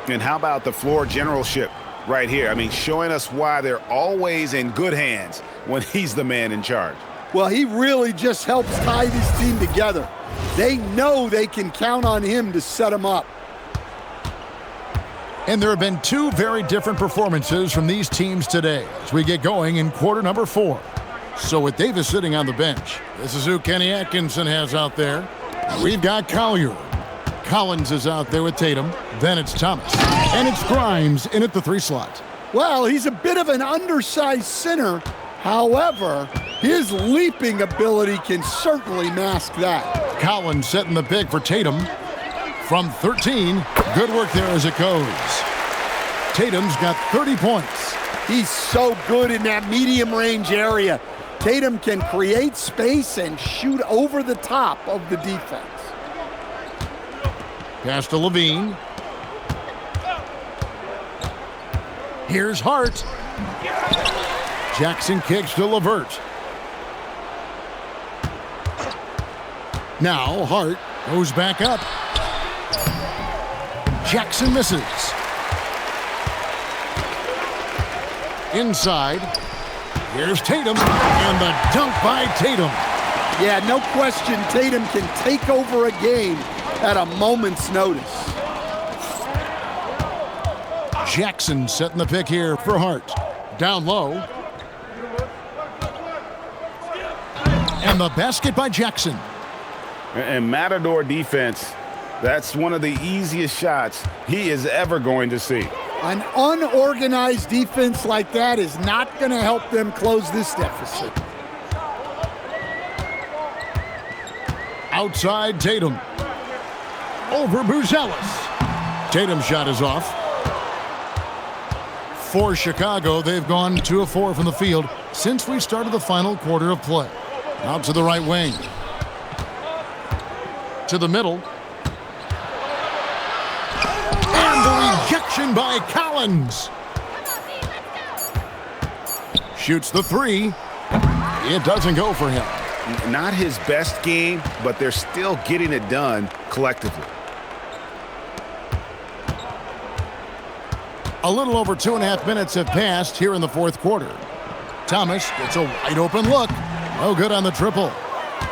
And how about the floor generalship right here? I mean, showing us why they're always in good hands when he's the man in charge. Well, he really just helps tie this team together. They know they can count on him to set them up. And there have been 2 very different performances from these teams today as we get going in quarter number 4. So with Davis sitting on the bench, this is who Kenny Atkinson has out there. We've got Collier. Collins is out there with Tatum. Then it's Thomas. And it's Grimes in at the 3 slot. Well, he's a bit of an undersized center, However, his leaping ability can certainly mask that. Collins setting the pick for Tatum. From 13, good work there as it goes. Tatum's got 30 points. He's so good in that medium range area. Tatum can create space and shoot over the top of the defense. Pass to Levine. Here's Hart. Jackson kicks to LeVert. Now Hart goes back up. Jackson misses. Inside. Here's Tatum, and the dunk by Tatum. Yeah, no question, Tatum can take over a game at a moment's notice. Jackson setting the pick here for Hart. Down low. And the basket by Jackson. And Matador defense, that's one of the easiest shots he is ever going to see. An unorganized defense like that is not going to help them close this deficit. Outside Tatum. Over Buzelis. Tatum's shot is off. For Chicago, they've gone 2 of 4 from the field since we started the final quarter of play. Out to the right wing. To the middle. And the rejection by Collins. Shoots the 3. It doesn't go for him. Not his best game, but they're still getting it done collectively. A little over 2.5 minutes have passed here in the fourth quarter. Thomas gets a wide open look. No good on the triple.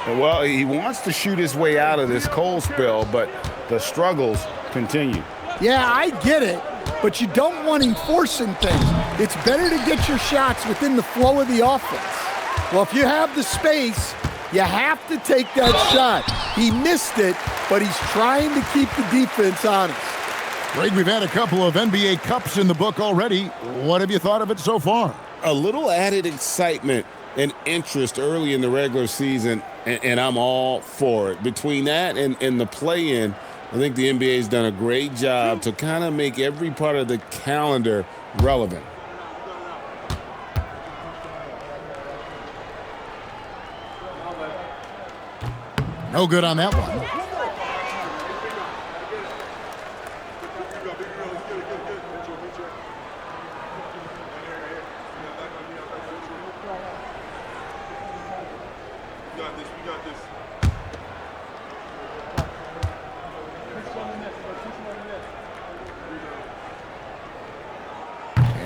Well, he wants to shoot his way out of this cold spell, but the struggles continue. Yeah, I get it, but you don't want him forcing things. It's better to get your shots within the flow of the offense. Well, if you have the space, you have to take that shot. He missed it, but he's trying to keep the defense honest. Greg, we've had a couple of NBA Cups in the book already. What have you thought of it so far? A little added excitement and interest early in the regular season, and I'm all for it. Between that and the play-in, I think the NBA's done a great job to kind of make every part of the calendar relevant. No good on that one.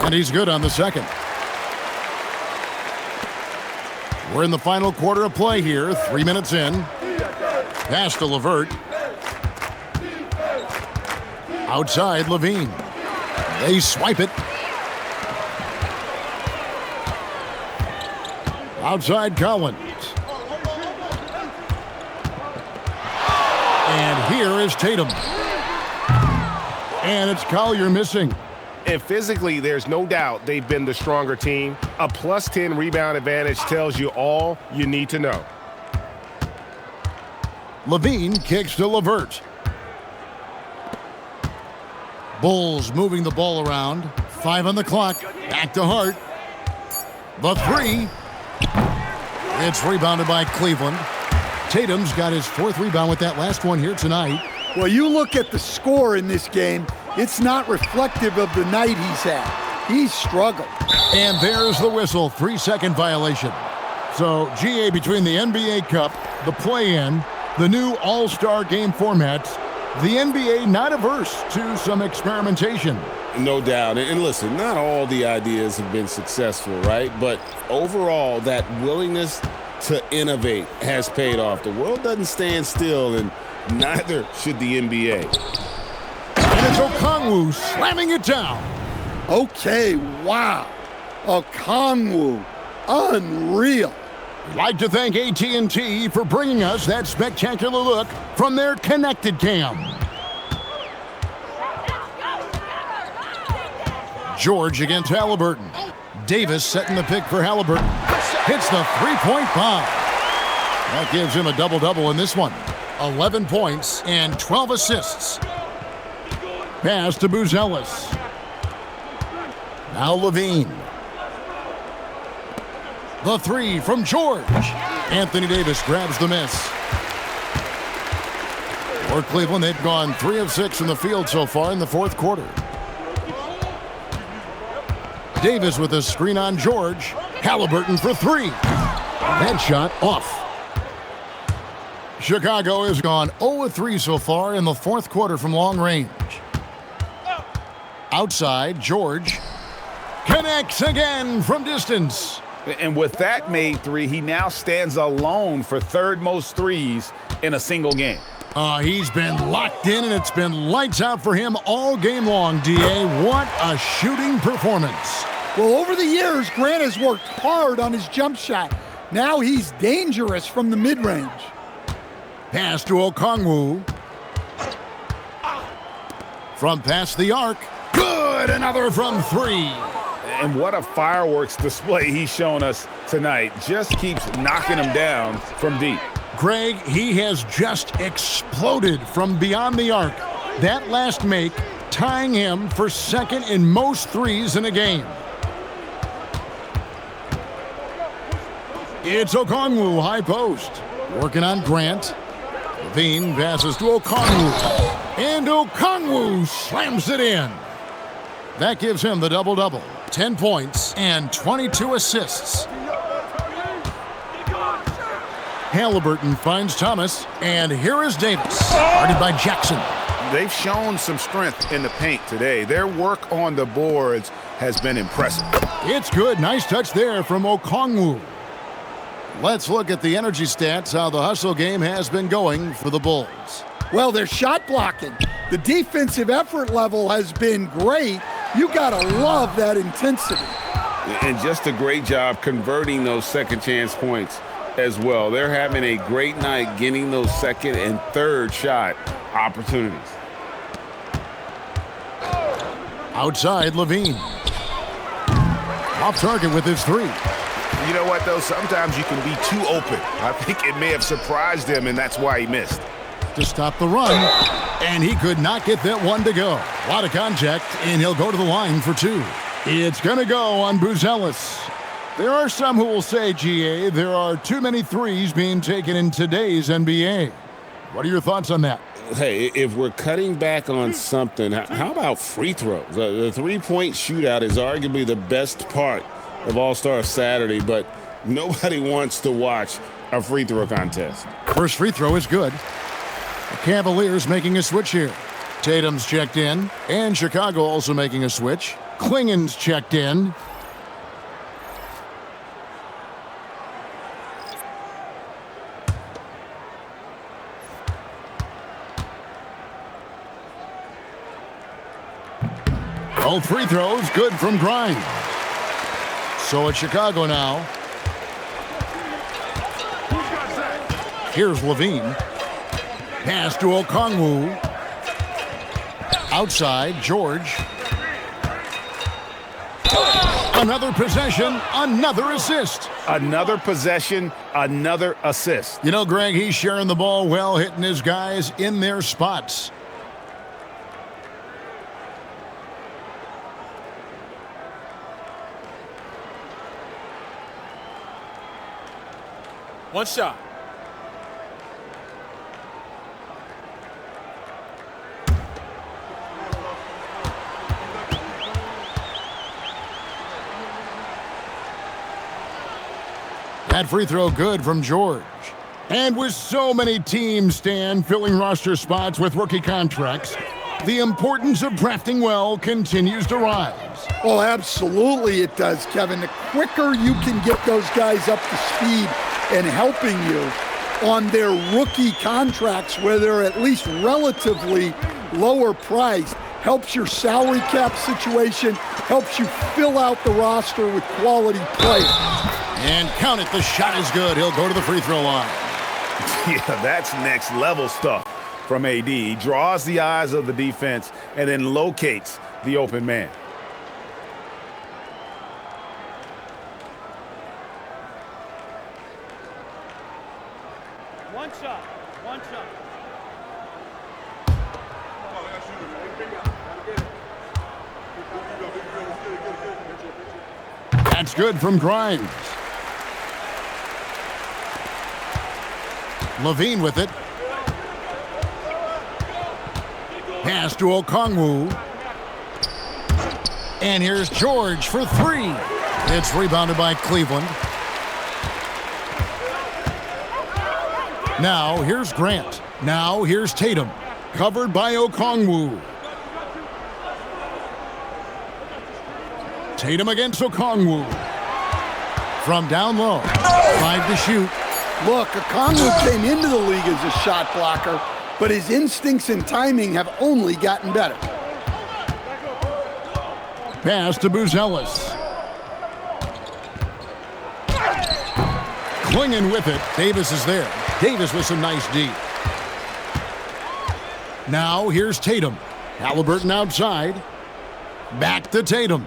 And he's good on the second. We're in the final quarter of play here, 3 minutes in. Pass to LeVert. Outside Levine. They swipe it. Outside Collins. And here is Tatum. And it's Collier missing. And physically, there's no doubt they've been the stronger team. A plus 10 rebound advantage tells you all you need to know. Levine kicks to LeVert. Bulls moving the ball around. 5 on the clock. Back to Hart. The 3. It's rebounded by Cleveland. Tatum's got his 4th rebound with that last one here tonight. Well, you look at the score in this game, it's not reflective of the night he's had. He's struggled. And there's the whistle, 3-second violation. So, GA, between the NBA Cup, the play-in, the new All-Star game formats, the NBA not averse to some experimentation. No doubt. And listen, not all the ideas have been successful, right? But overall, that willingness to innovate has paid off. The world doesn't stand still, and neither should the NBA. And it's Okongwu slamming it down. Okay, wow. Okongwu, unreal. I'd like to thank AT&T for bringing us that spectacular look from their Connected Cam. George against Halliburton. Davis setting the pick for Halliburton. Hits the three-point bomb. That gives him a double-double in this one. 11 points and 12 assists. Pass to Buzelis. Now Levine. The three from George. Anthony Davis grabs the miss. For Cleveland, they've gone 3 of 6 from the field so far in the fourth quarter. Davis with a screen on George. Halliburton for 3. That shot off. Chicago has gone 0-3 so far in the fourth quarter from long range. Outside, George connects again from distance. And with that made 3, he now stands alone for third most threes in a single game. He's been locked in, and it's been lights out for him all game long, D.A. What a shooting performance. Well, over the years, Grant has worked hard on his jump shot. Now he's dangerous from the mid-range. Pass to Okongwu. From past the arc. Good, another from 3. And what a fireworks display he's shown us tonight. Just keeps knocking him down from deep. Greg, he has just exploded from beyond the arc. That last make tying him for second in most threes in a game. It's Okongwu, high post. Working on Grant. Levine passes to Okongwu. And Okongwu slams it in. That gives him the double-double. 10 points and 22 assists. Halliburton finds Thomas, and here is Davis, guarded by Jackson. They've shown some strength in the paint today. Their work on the boards has been impressive. It's good. Nice touch there from Okongwu. Let's look at the energy stats, how the hustle game has been going for the Bulls. Well, they're shot blocking. The defensive effort level has been great. You gotta love that intensity. And just a great job converting those second chance points as well. They're having a great night getting those second and third shot opportunities. Outside, Levine. Off target with his 3. You know what, though? Sometimes you can be too open. I think it may have surprised him, and that's why he missed. To stop the run, and he could not get that one to go. A lot of contact, and he'll go to the line for 2. It's going to go on Buzelis. There are some who will say, GA, there are too many threes being taken in today's NBA. What are your thoughts on that? Hey, if we're cutting back on something, how about free throws? The three-point shootout is arguably the best part of All-Star Saturday, but nobody wants to watch a free throw contest. First free throw is good. The Cavaliers making a switch here. Tatum's checked in, and Chicago also making a switch. Klingen's checked in. Both free throws good from Grimes. So it's Chicago now. Here's Levine. Pass to Okongwu. Outside, George. Another possession, another assist. Another possession, another assist. You know, Greg, he's sharing the ball well, hitting his guys in their spots. One shot. That free throw good from George. And with so many teams, Stan, filling roster spots with rookie contracts, the importance of drafting well continues to rise. Oh, absolutely it does, Kevin. The quicker you can get those guys up to speed and helping you on their rookie contracts where they're at least relatively lower priced, helps your salary cap situation, helps you fill out the roster with quality players. And count it, the shot is good. He'll go to the free throw line. Yeah, that's next level stuff from AD. He draws the eyes of the defense and then locates the open man. One shot. One shot. That's good from Grimes. Levine with it. Pass to Okongwu. And here's George for three. It's rebounded by Cleveland. Now here's Grant. Now here's Tatum. Covered by Okongwu. Tatum against Okongwu. From down low. 5 to shoot. Look, Okongwu came into the league as a shot blocker, but his instincts and timing have only gotten better. Pass to Buzelis. Clinging with it. Davis is there. Davis with some nice D. Now here's Tatum. Halliburton outside. Back to Tatum.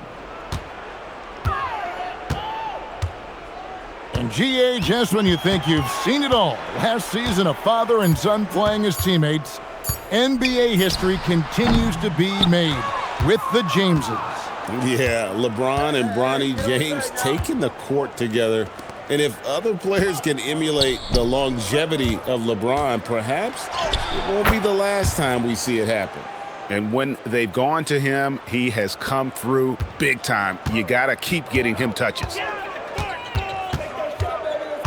And GA, just when you think you've seen it all, last season a father and son playing as teammates, NBA history continues to be made with the Jameses. Yeah, LeBron and Bronny James taking the court together. And if other players can emulate the longevity of LeBron, perhaps it won't be the last time we see it happen. And when they've gone to him, he has come through big time. You got to keep getting him touches.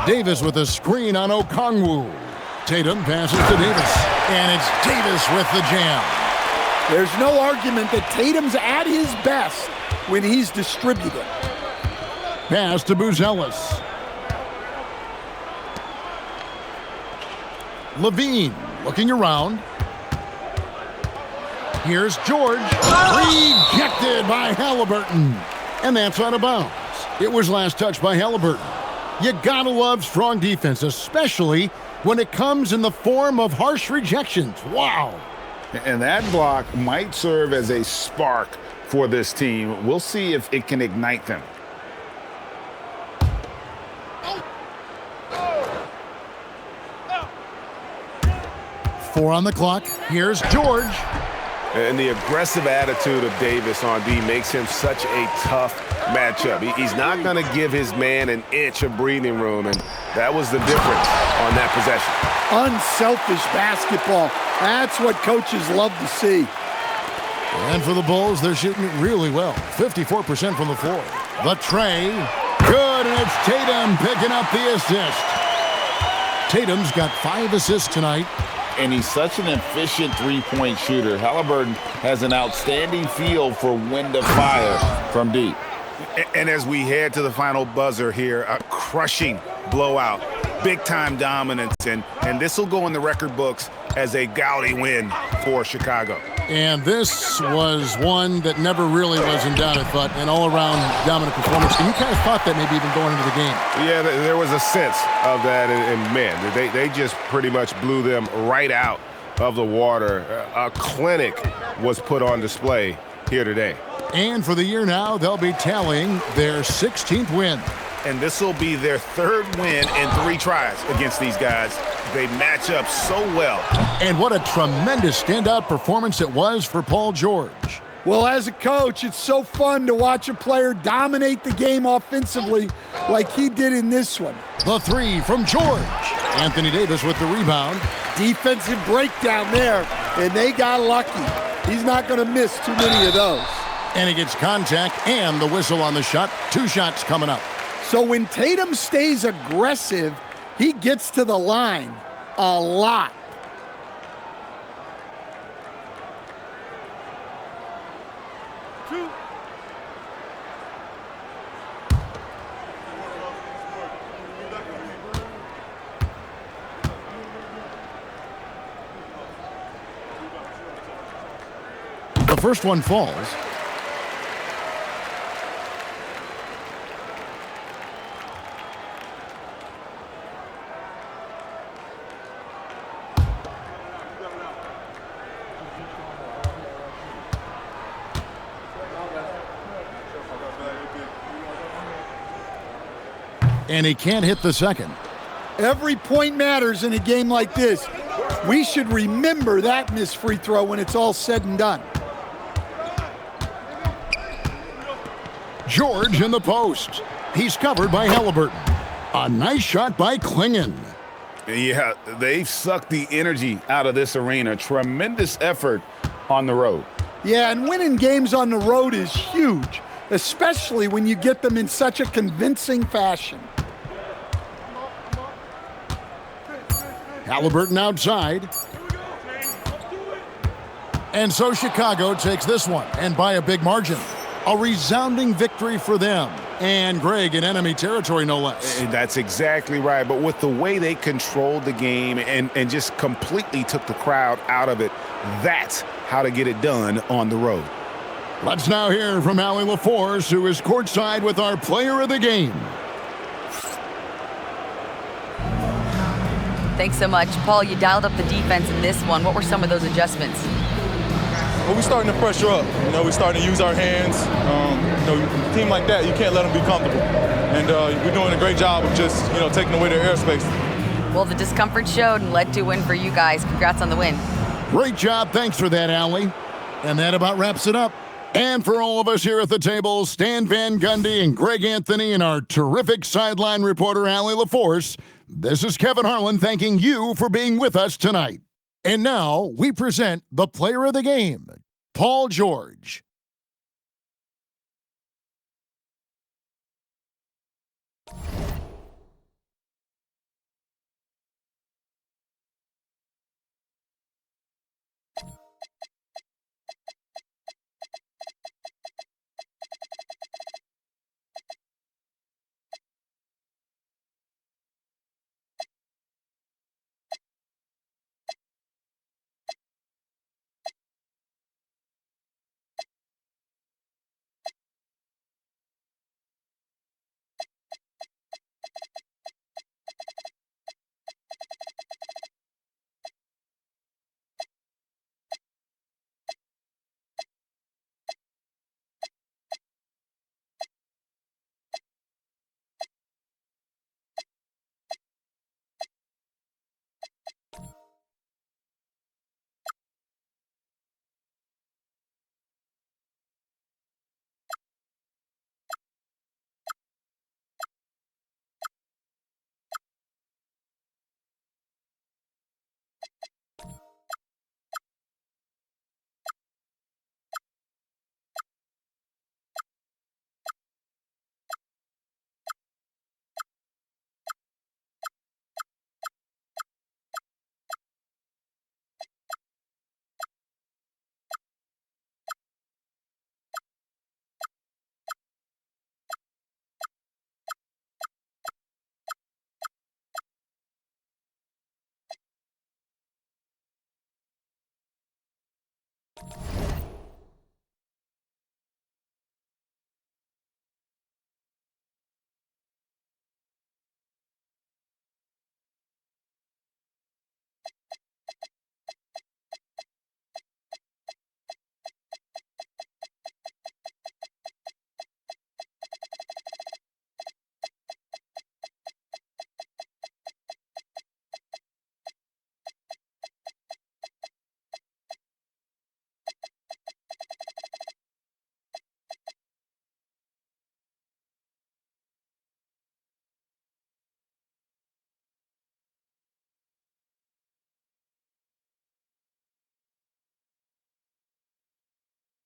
Davis with a screen on Okongwu. Tatum passes to Davis. And it's Davis with the jam. There's no argument that Tatum's at his best when he's distributing. Pass to Buzelis. Levine looking around. Here's George. Rejected by Halliburton. And that's out of bounds. It was last touched by Halliburton. You gotta love strong defense, especially when it comes in the form of harsh rejections. Wow. And that block might serve as a spark for this team. We'll see if it can ignite them. Four on the clock. Here's George. And the aggressive attitude of Davis on D makes him such a tough matchup. He's not going to give his man an inch of breathing room, and that was the difference on that possession. Unselfish basketball. That's what coaches love to see. And for the Bulls, they're shooting it really well. 54% from the floor. The tray. Good, and it's Tatum picking up the assist. Tatum's got 5 assists tonight. And he's such an efficient three-point shooter. Halliburton has an outstanding feel for when to fire from deep. And as we head to the final buzzer here, a crushing blowout, big-time dominance, and this will go in the record books as a gaudy win for Chicago. And this was one that never really was in doubt, I thought, an all-around dominant performance. And you kind of thought that maybe even going into the game. Yeah, there was a sense of that, and man, they just pretty much blew them right out of the water. A clinic was put on display here today. And for the year now, they'll be tallying their 16th win. And this will be their 3rd win in 3 tries against these guys. They match up so well. And what a tremendous standout performance it was for Paul George. Well, as a coach, it's so fun to watch a player dominate the game offensively like he did in this one. The 3 from George. Anthony Davis with the rebound. Defensive breakdown there, and they got lucky. He's not going to miss too many of those. And he gets contact and the whistle on the shot. 2 shots coming up. So when Tatum stays aggressive, he gets to the line a lot. The first one falls. And he can't hit the second. Every point matters in a game like this. We should remember that missed free throw when it's all said and done. George in the post. He's covered by Halliburton. A nice shot by Klingon. Yeah, they've sucked the energy out of this arena. Tremendous effort on the road. Yeah, and winning games on the road is huge, especially when you get them in such a convincing fashion. Halliburton outside. And so Chicago takes this one, and by a big margin. A resounding victory for them. And Greg in enemy territory, no less. That's exactly right. But with the way they controlled the game and just completely took the crowd out of it, that's how to get it done on the road. Let's now hear from Allie LaForce, who is courtside with our player of the game. Thanks so much. Paul, you dialed up the defense in this one. What were some of those adjustments? Well, we're starting to pressure up. We're starting to use our hands. A team like that, you can't let them be comfortable. And we're doing a great job of just, taking away their airspace. Well, the discomfort showed and led to a win for you guys. Congrats on the win. Great job. Thanks for that, Allie. And that about wraps it up. And for all of us here at the table, Stan Van Gundy and Greg Anthony and our terrific sideline reporter, Allie LaForce, this is Kevin Harlan thanking you for being with us tonight. And now we present the player of the game, Paul George.